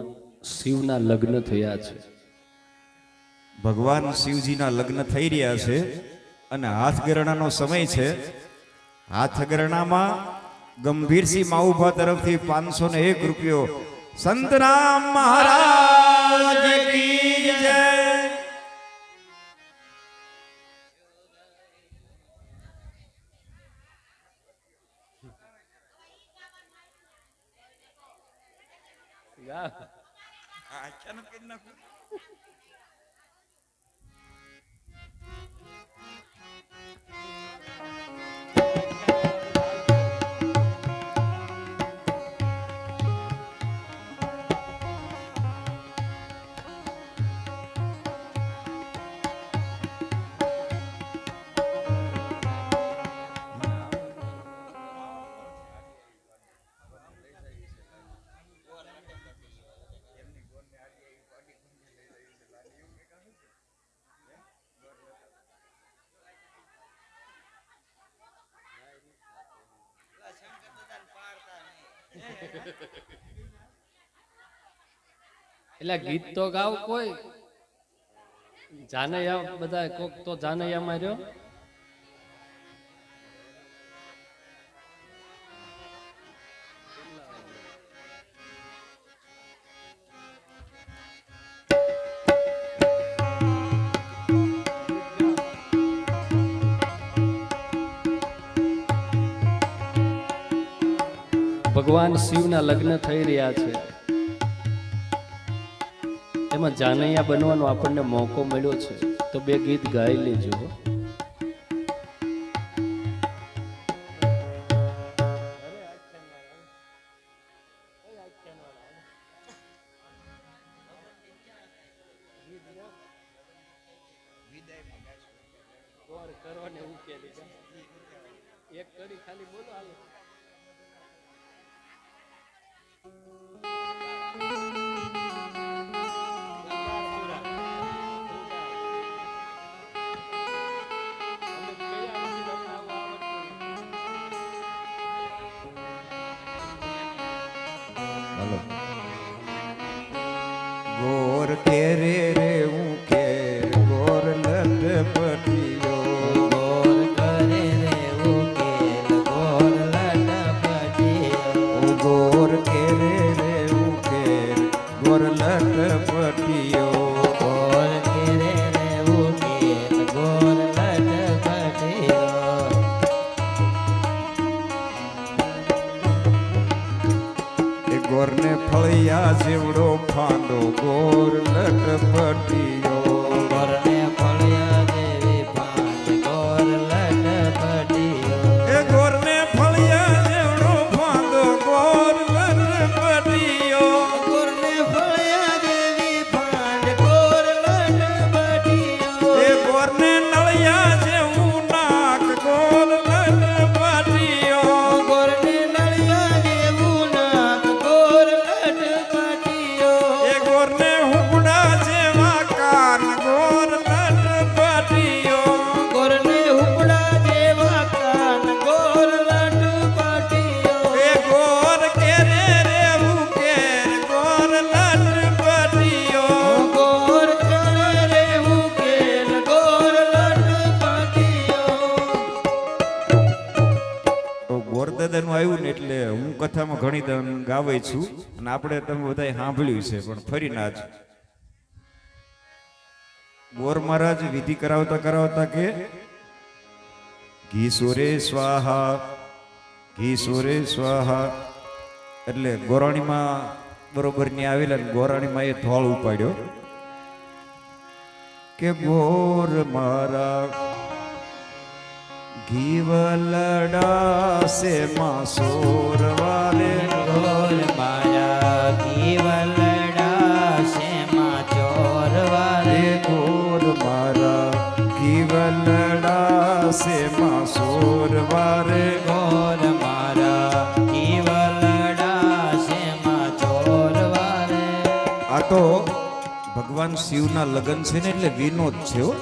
શિવના લગ્ન થયા છે. ભગવાન શિવજીના લગ્ન થઈ રહ્યા છે અને હાથ ગરણાનો સમય છે. હાથ ગરણામાં ગંભીરસિંહ માઉભા તરફથી 501 રૂપિયો સંતરામ મહારાજ કી જય. એટલે ગીત તો ગાવ કોઈ જાનૈયા બધા કોક તો જાનૈયા માર્યો. ભગવાન શિવના લગ્ન થઈ રહ્યા છે. એમાં જાનૈયા બનવાનો આપણને મોકો મળ્યો છે તો બે ગીત ગાઈ લેજો. એક કરી ખાલી બોલો હાલો. ગોર કેરે રે હું કે ગોર લટપટીઓ. ગોર કરે રે ઉકેલ ગોર લટપટીયો. ગોર કેરે રે હું કે ગોર લટપટીઓ. ગોર કરે રે ઉકેલ ગોર લટપટીયો. એ ગોરને ફળિયા જેવડો ફાંદો ગોર લટપટીઓ. ગોરને ફળિયા દેવી પાંચ ગોર લટપટીયો. એ ગોરને ફળિયા જેવડો ફાંદો ગોર લટપટીઓ. ગોરને ફળિયા દેવી પાંચ ગોર લટપટીયો. એ ગોરને નળિયા જેવું નાક ગોર લટપટીઓ. ગોરને નળિયા જેવું નાક ગોર લટપટીયો. એ ગોરને હુકડા જેવા કાન ગોર લટપટીઓ. ગોરને હુકડા જેવા કાન ગોર લટપટીયો. એ ગોર કેરે રે ઉકેર ગોર લટપટીઓ. ગોર કરે રે ઉકેલ ગોર લટપટીયો. ગોરદાદાનું આવ્યું ને એટલે હું કથામાં ઘણી ગાવે છું અને આપણે તમે બધાએ સાંભળ્યું છે પણ ફરી ના જ ગોર મહારાજ વિધિ કરાવતા કરાવતા કે ઘી સોરે સ્વાહા ઘી સોરે સ્વાહા એટલે ગોરાણીમાં બરોબર ની આવેલા ને ગોરાણીમાં એ ધોળ ઉપાડ્યો કે ગોર મારા ઘી વલડાસે માં સોરવારે. ગોર મારા ઘીવલડા શેમાં ચોરવારે. ગોર મારા ઘી વલડાસે ભગવાન શિવના લગ્ન છે ને એટલે વિનોદ છે હો.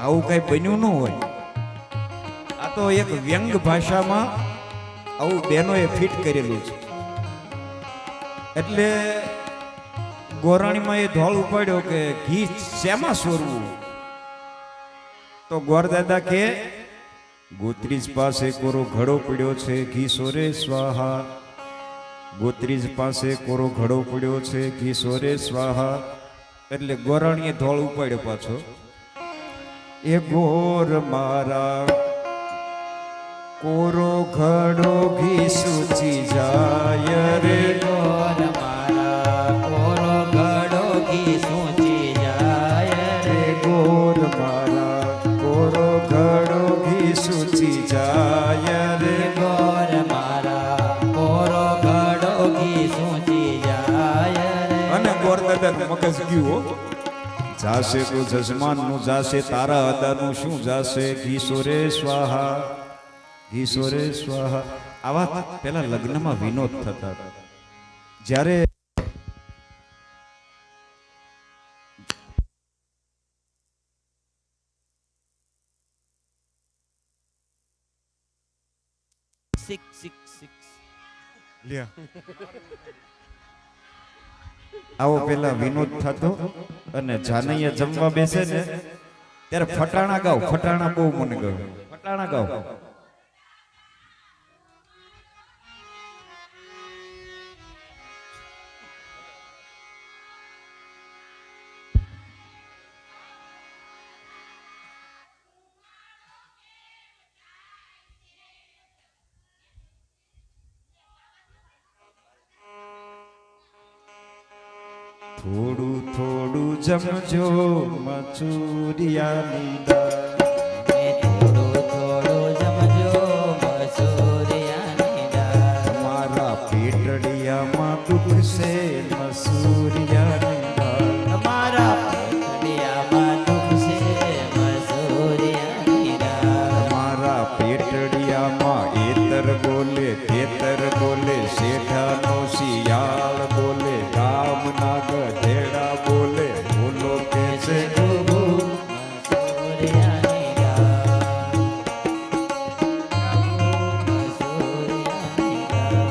આવું કઈ બન્યું ન હોય. આ તો એક વ્યંગ ભાષામાં આવું બહેનોએ ફિટ કરેલું છે. એટલે ગોરાણીમાં એ ધોળ ઉપાડ્યો કે ઘી શેમાં સોરવું, તો ગોરદાદા કે ગોત્રીજ પાસે કોરો ઘડો પડ્યો છે, ઘી સોરે સ્વાહા. ગોત્રીજ પાસે કોરો ઘડો પડ્યો છે, ઘી સોરે સ્વાહા. એટલે ગોરાણીએ ધોળ ઉપાડ્યો પાછો. એ ગોર મારા કોરો ઘડો ઘી સૂચી જાય રે. ગોર મારા કોરો ઘડો ઘી સૂચી જાય રે. ગોર મારા કોરો ઘડો ઘી સૂચી જાય રે. ગોર મારા કોરો ઘડો ઘી સૂચી જાય રે. અને ગોરદાદા મગજ ગયું હો. જાશે તો જજમાનનું જાશે, તારા અદાનું શું જાશે. ઘી સોરે સ્વાહા, ઘી સોરે સ્વાહા. આવા પેલા લગ્નમાં વિનોદ થતા હતા. જ્યારે આવો પેલા વિનોદ થતો. અને જાનૈયા જમવા બેસે ને ત્યારે ફટાણા ગાવ. ફટાણા બહુ મને ગમે. ફટાણા ગાવ. થોડું થોડું જમજો મચુરિયાની દાળ. થોડું થોડું જમજો મસૂરિયાની દાળ. મારા પેટડિયામાં દુખશે મસૂરિયાની દાળ. તમારા પેટડિયામાં દુખશે મસૂરિયાની દાળ. મારા પેટડિયામાં એતર બોલે તેતર બોલે, શેઠાનો શિયાળ બોલે, ગામના ગધેડા બોલે, બોલો કે છે પ્રભુ મસૂરિયાની દાળ. મસૂરિયાની દાળ.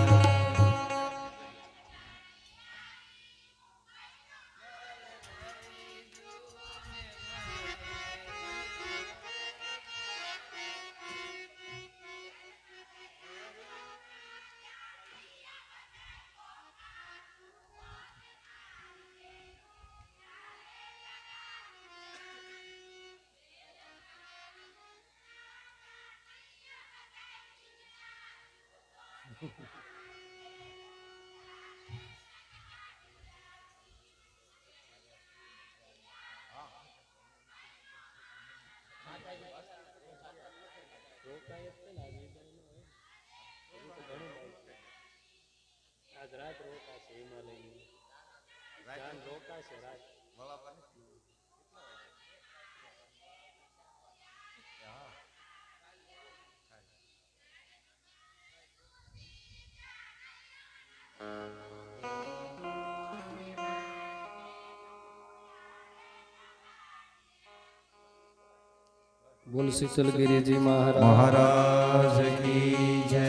બોલ શીતલગીરીજી મહારાજ મહારાજ કી જય.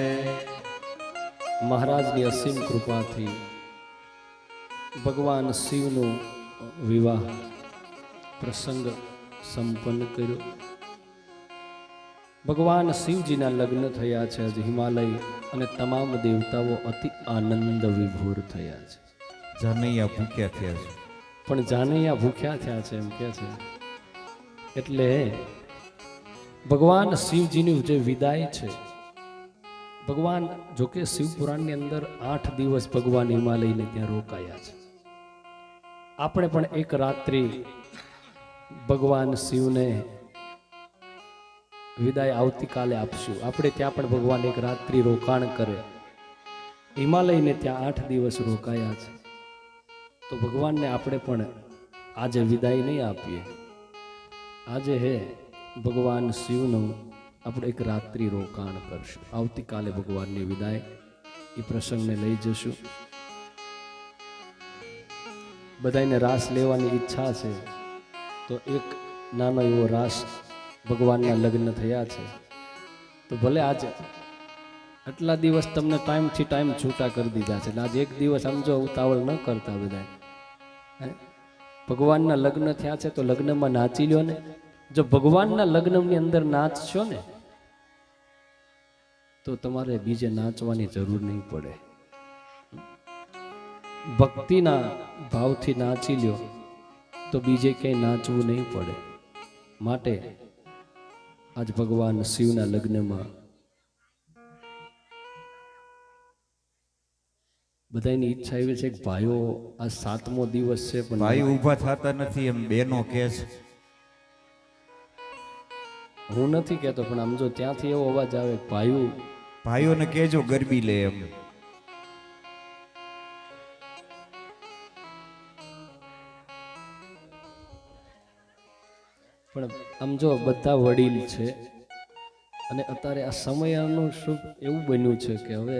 મહારાજની અસીમ કૃપાથી ભગવાન શિવનો વિવાહ પ્રસંગ સંપન્ન કર્યો. ભગવાન શિવજીના લગ્ન થયા છે. આજે હિમાલય અને તમામ દેવતાઓ અતિ આનંદ વિભોર થયા છે. જાનૈયા ભૂખ્યા થયા છે. પણ જાનૈયા ભૂખ્યા થયા છે એમ કે છે. એટલે ભગવાન શિવજીની જે વિદાય છે, ભગવાન જોકે શિવ પુરાણની અંદર 8 દિવસ ભગવાન હિમાલયને ત્યાં રોકાયા છે. આપણે પણ એક રાત્રિ ભગવાન શિવને વિદાય આવતીકાલે આપશું. આપણે ત્યાં પણ ભગવાન એક રાત્રિ રોકાણ કરે. હિમાલયને ત્યાં 8 દિવસ રોકાયા છે. તો ભગવાનને આપણે પણ આજે વિદાય નહીં આપીએ. આજે હે ભગવાન શિવનું આપણે એક રાત્રિ રોકાણ કરશું. આવતીકાલે ભગવાનની વિદાય એ પ્રસંગને લઈ જશું. બધાને રાસ લેવાની ઈચ્છા છે, તો એક નાનો એવો રાસ ભગવાનના લગ્ન થયા છે, તો ભલે આજે આટલા દિવસ તમને ટાઈમથી ટાઈમ છૂટા કરી દીધા છે, આજે એક દિવસ સમજો ઉતાવળ ન કરતા બધા. ભગવાનના લગ્ન થયા છે તો લગ્નમાં નાચી લ્યો ને. જો ભગવાનના લગ્નની અંદર નાચશો ને તો તમારે બીજે નાચવાની જરૂર નહીં પડે. ભક્તિના ભાવથી નાચી લ્યો તો બીજે ક્યાંય નાચવું નહીં પડે. માટે આજ ભગવાન શિવના લગ્નમાં બધાની ઈચ્છા એવી છે કે ભાઈઓ આ 7મો દિવસ છે પણ ભાઈ ઊભા થતા નથી એમ બેનો કહે છે. હું નથી કહેતો, પણ આમ જો ત્યાંથી એવો અવાજ આવે ભાઈઓને કહેજો ગરબી લે એમ. પણ આમ જો બધા વડીલ છે અને અત્યારે આ સમયનું શું એવું બન્યું છે કે હવે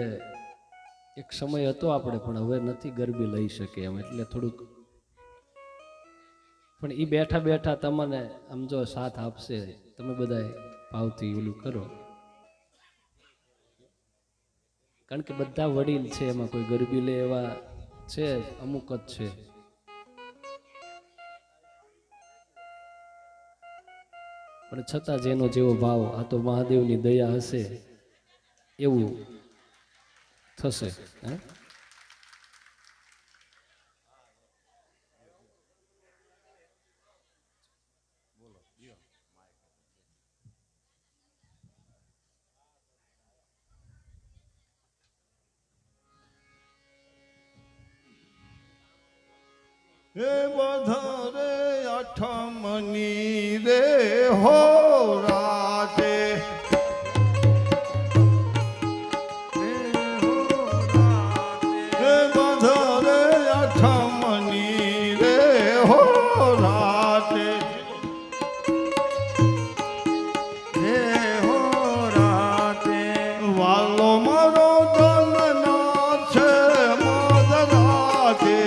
એક સમય હતો આપણે, પણ હવે નથી ગરબી લઈ શકે એમ, એટલે થોડુંક પણ એ બેઠા બેઠા તમને આમ જો સાથ આપશે, તમે બધા ભાવથી ઓલું કરો, કારણ કે બધા વડીલ છે, એમાં કોઈ ગરબી લે એવા છે અમુક જ છે. પણ છતાં જેનો જેવો ભાવ, આ તો મહાદેવની દયા હશે એવું થશે. હે વધારે અઠમની રે હો રાતે, હે વધારે અઠમની રે હો રાતે, હે હો રાતે વાલો મારો જન્મના છે મધરાતે.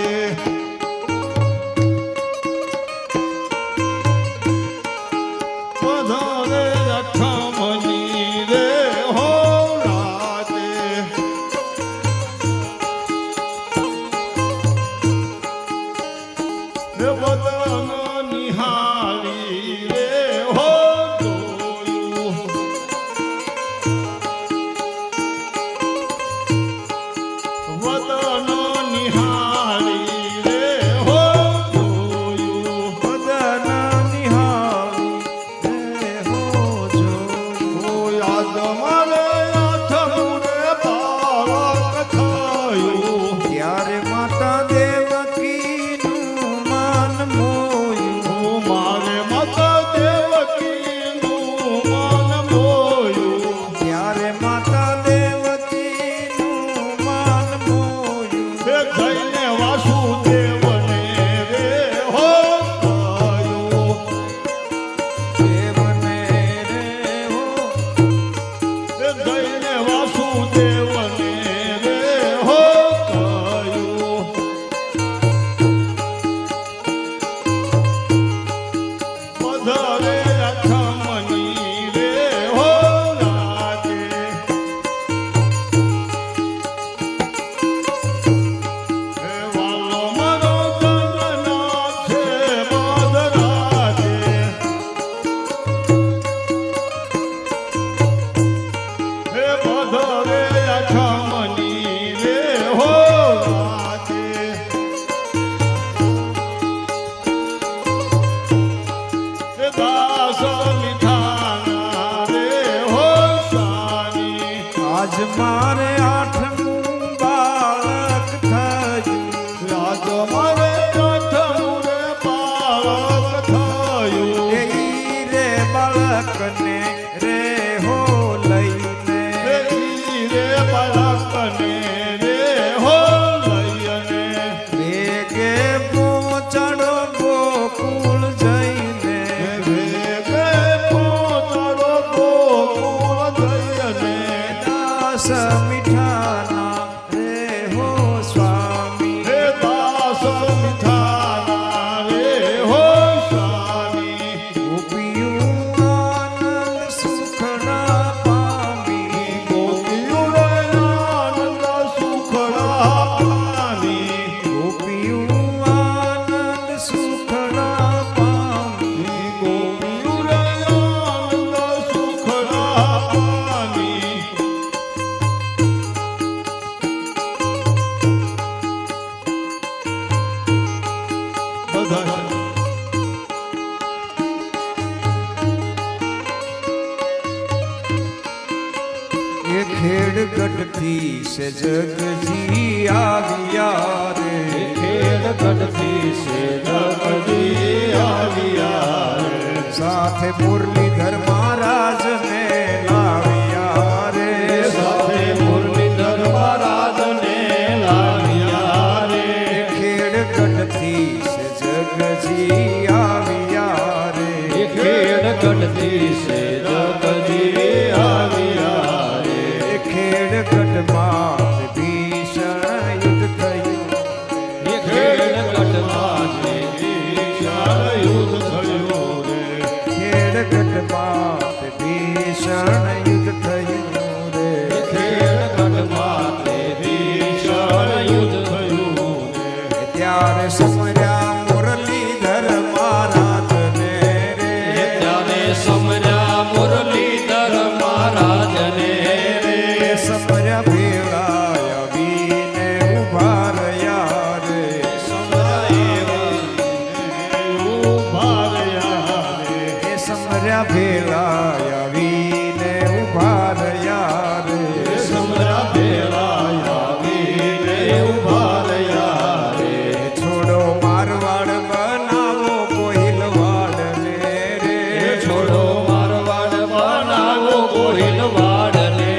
બધા એ ખેડ ગઢથી સે જગજી આવ્યા રે ખેડ ગઢથી છે જગજી આવ્યા રે. સાથે મુરલીધર મહારાજ ને લાવ્યા રે સાથે મુરલીધર મહારાજને લાવ્યા રે. ખેડ ગઢથી સે જગજી આવ્યા રે ખેડ ગઢથી છે જગજી આવ્યા રે. ખેડ ગઢમાં ભીષણ યુદ્ધ થયું ખેડ ગઢમાં ભીષણ યુદ્ધ થયું રે. ખેડ ગઢમાં ભીષણ યુદ્ધ થયું રે ખેડ ગઢમાં ભીષણ યુદ્ધ થયું રે. ત્યારે સમર્યા મુરલીધર મહારાજ ને રે ત્યારે સમર્યા મુરલીધર મહારાજને રે સમર્યા ભેળા આવીને ઉભા રહ્યા રે એ સમર્યા ભેળા આવીને ઉભા રહ્યા રે છોડો મારવાડ બનાવો કોહિલવાડ ને રે છોડો મારવાડ બનાવો ગોહિલવાડને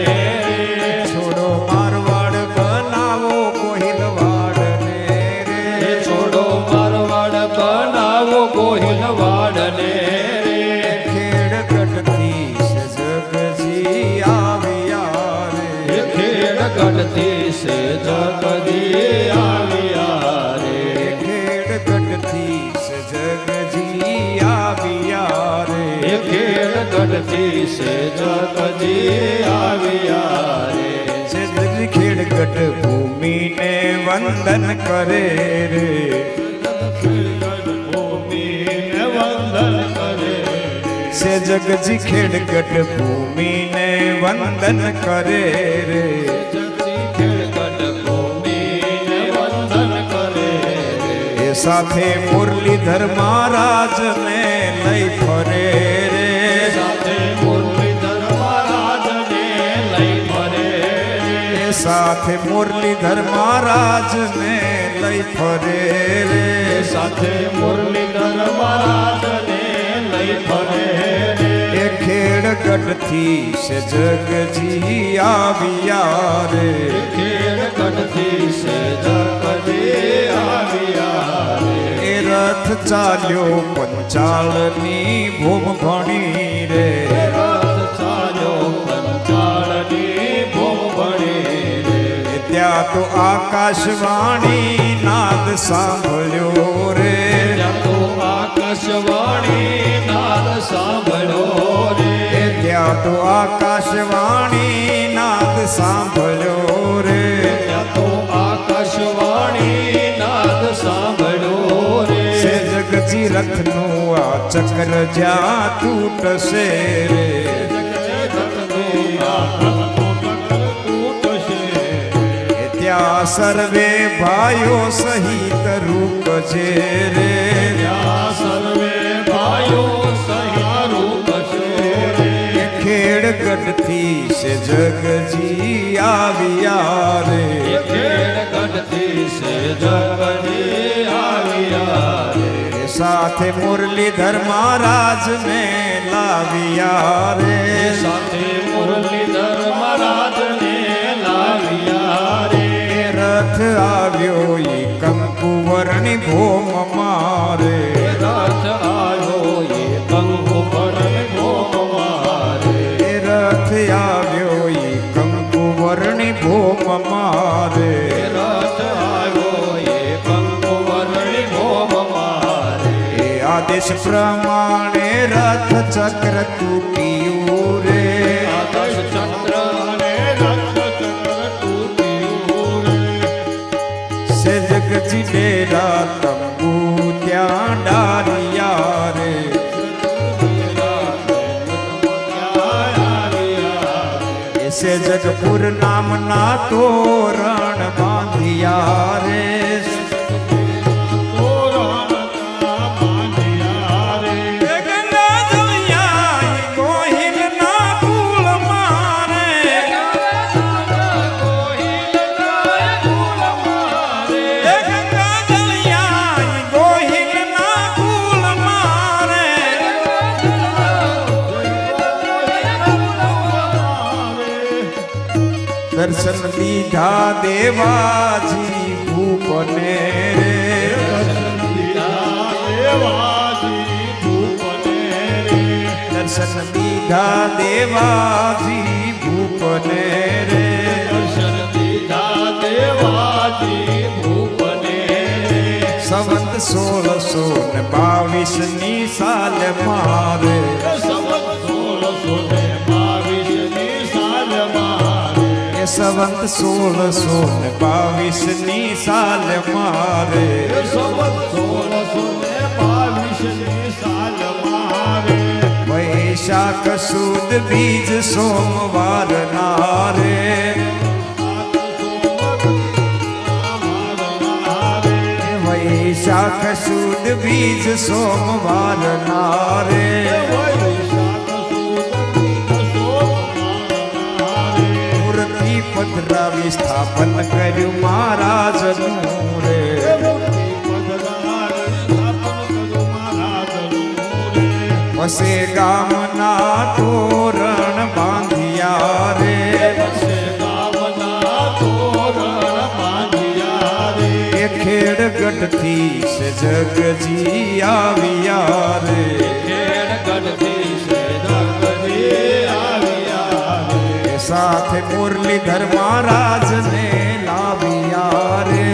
છોડો મારવાડ બનાવો કોહિલવાડ ને રે છોડો મારવાડ બનાવો ગોહિલવાડને ખેડ ગઢથી જગજી આવ્યા રે ખેડ ગઢથી છે જગજી આવ્યા રે ખેડ ગઢથી જગજી આવ્યા રે ખેડ ગઢથી છે જગજી આવ્યા રે જગજી ખેડ ગઢ ભૂમિને વંદન કરે રે સે જગજી ખેડ ગઢ ભૂમિને વંદન કરે રે એ સાથે મુરલીધર મહારાજ ને લઈ ફરે રે એ સાથે મુરલીધર મહારાજ ને લઈ ફરે રે સાથે મુરલીધર મહારાજને લઈ ફરે રે. એ ખેડ ગઢથી સે જગજી આવ્યા રે ખેડ ગઢથી છે જગજી આવ્યા રે એ રથ ચાલ્યો પંચાળની ભૂમ ભણી રે રથ ચાલ્યો પંચાળની ભૂમ ભણી રે એ ત્યાં તો આકાશવાણી નાદ સાંભળ્યો રે ત્યાં તો આકાશવાણી નાદ સાંભળ્યો રે એ ત્યાં તો આકાશવાણી નાદ સાંભળ્યો રે ત્યાં તો આકાશવાણી નાદ સાંભળ્યો રે સે જગજી રથનું આ ચક્ર જ્યાં તૂટશે રે એ ત્યાં સર્વે ભાઈઓ સહિત રૂપજે રે સર્વે ભાઈઓ સહિત છે એ ખેડ ગઢથી સે જગજી આવ્યા રે ખેડ ગઢથી છે જગજી આવ્યા રે એ સાથે મુરલીધર મહારાજ ને લાવ્યા રે સાથે મુરલીધર મહારાજને લાવ્યા રે એ રથ આવ્યો ઈ કંકુવર્ણી ભોમ મારે રથ આવ્યો એ કંકુ ભરણ ગોમારે એ રથ આવ્યો ઈ કંકુવર્ણી ભોમ મારે રથ આવ્યો એ કંકુ ભરણ ગોમારે એ આદેશ પ્રમાણે રથ ચક્ર તૂટ્યું રે આકાશ ચંદ્ર અને રથ ચક્ર તૂટ્યું રે. સે જગજી ડેરા તંબુ ત્યાં ડારિયા રે એ સે જગપુર નામના તોરણ બાંધિયા રે દર્શન દીધા દેવાજી ભૂપને રે દર્શન દીધા દેવાજી ભૂપને રે સંવત 1622 ની સાલ મારે એ સંવત 1622 ની સાલ મારે વૈશાખ સુદ બીજ સોમવાર નારે વૈશાખ સુદ બીજ સોમવાર નારે મૂર્તિ પધરાવી સ્થાપન કર્યું મહારાજનું રે વસે ગામના તોરણ બાંધ્યા રે એ ખેડગઢથી છે જગજી આવ્યા રે એ સાથે મુરલીધર મહારાજને લાવ્યા રે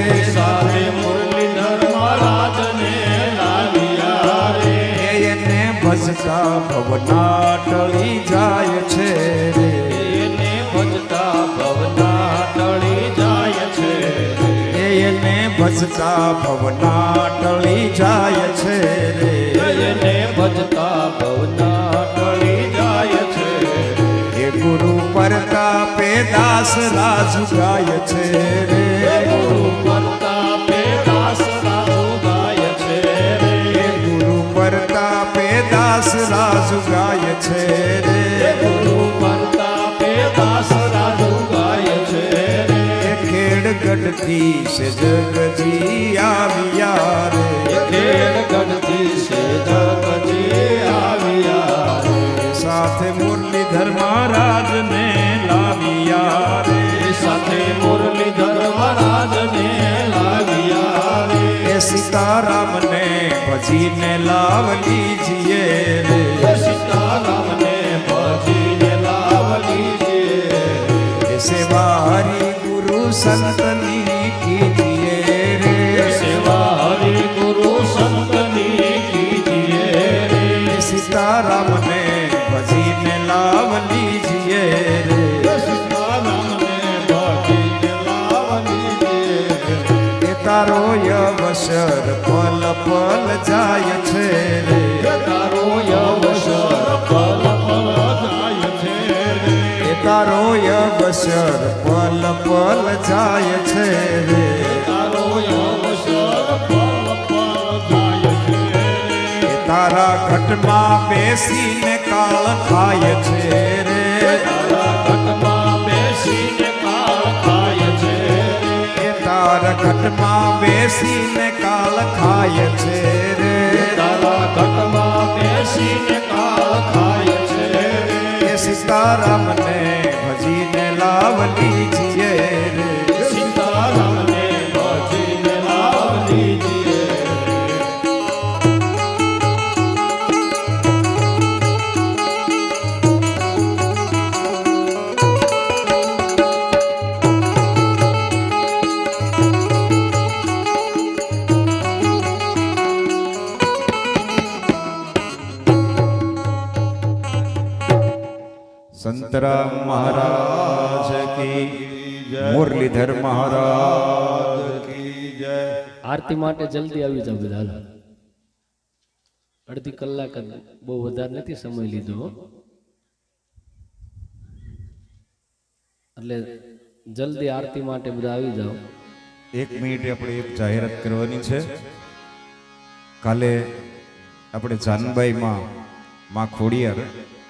એને ભજતા ભવના ટળી જાય છે રે એને ભજતા ભવના ટળી જાય છે એ ગુરુ પ્રતાપે દાસ રાજુ ગાય છે રે એ ગુરુ પ્રતાપે દાસ રાજુ ગાય છે રે એ ખેડગઢથી છે જગજી આવ્યા રે સાથે મુરલીધર મહારાજને લાવ્યા રે એ સીતારામને ભજીને લાવ લીજીએ રે એ સેવા હરિ ગુરુ સંતની કીજીએ રે એ સીતારામને ભજીને લાવ લીજીએ રે એ તારો અવસર પલ પલ જાય છે રે એ તારો અવસર પલ પલ જાય છે રે એ તારા ઘટમાં બેસીને કાળ ખાય છે રે એ તારા ઘટમાં બેસીને કાળ ખાય છે રે એ સીતારામને ભજીને લાવ લીજીએ રે સંતરામ મહારાજ કી મુરલીધર મહારાજ કી જય આરતી માટે જલ્દી આવી જાવ બધા હાલો. અડધી કલાક જ, બહુ વધારે નથી સમય લીધો એટલે જલ્દી આરતી માટે બધા આવી જાઓ. 1 મિનિટ આપણે એક જાહેરાત કરવાની છે. કાલે આપણે જાનબાઈમાં માં ખોડિયાર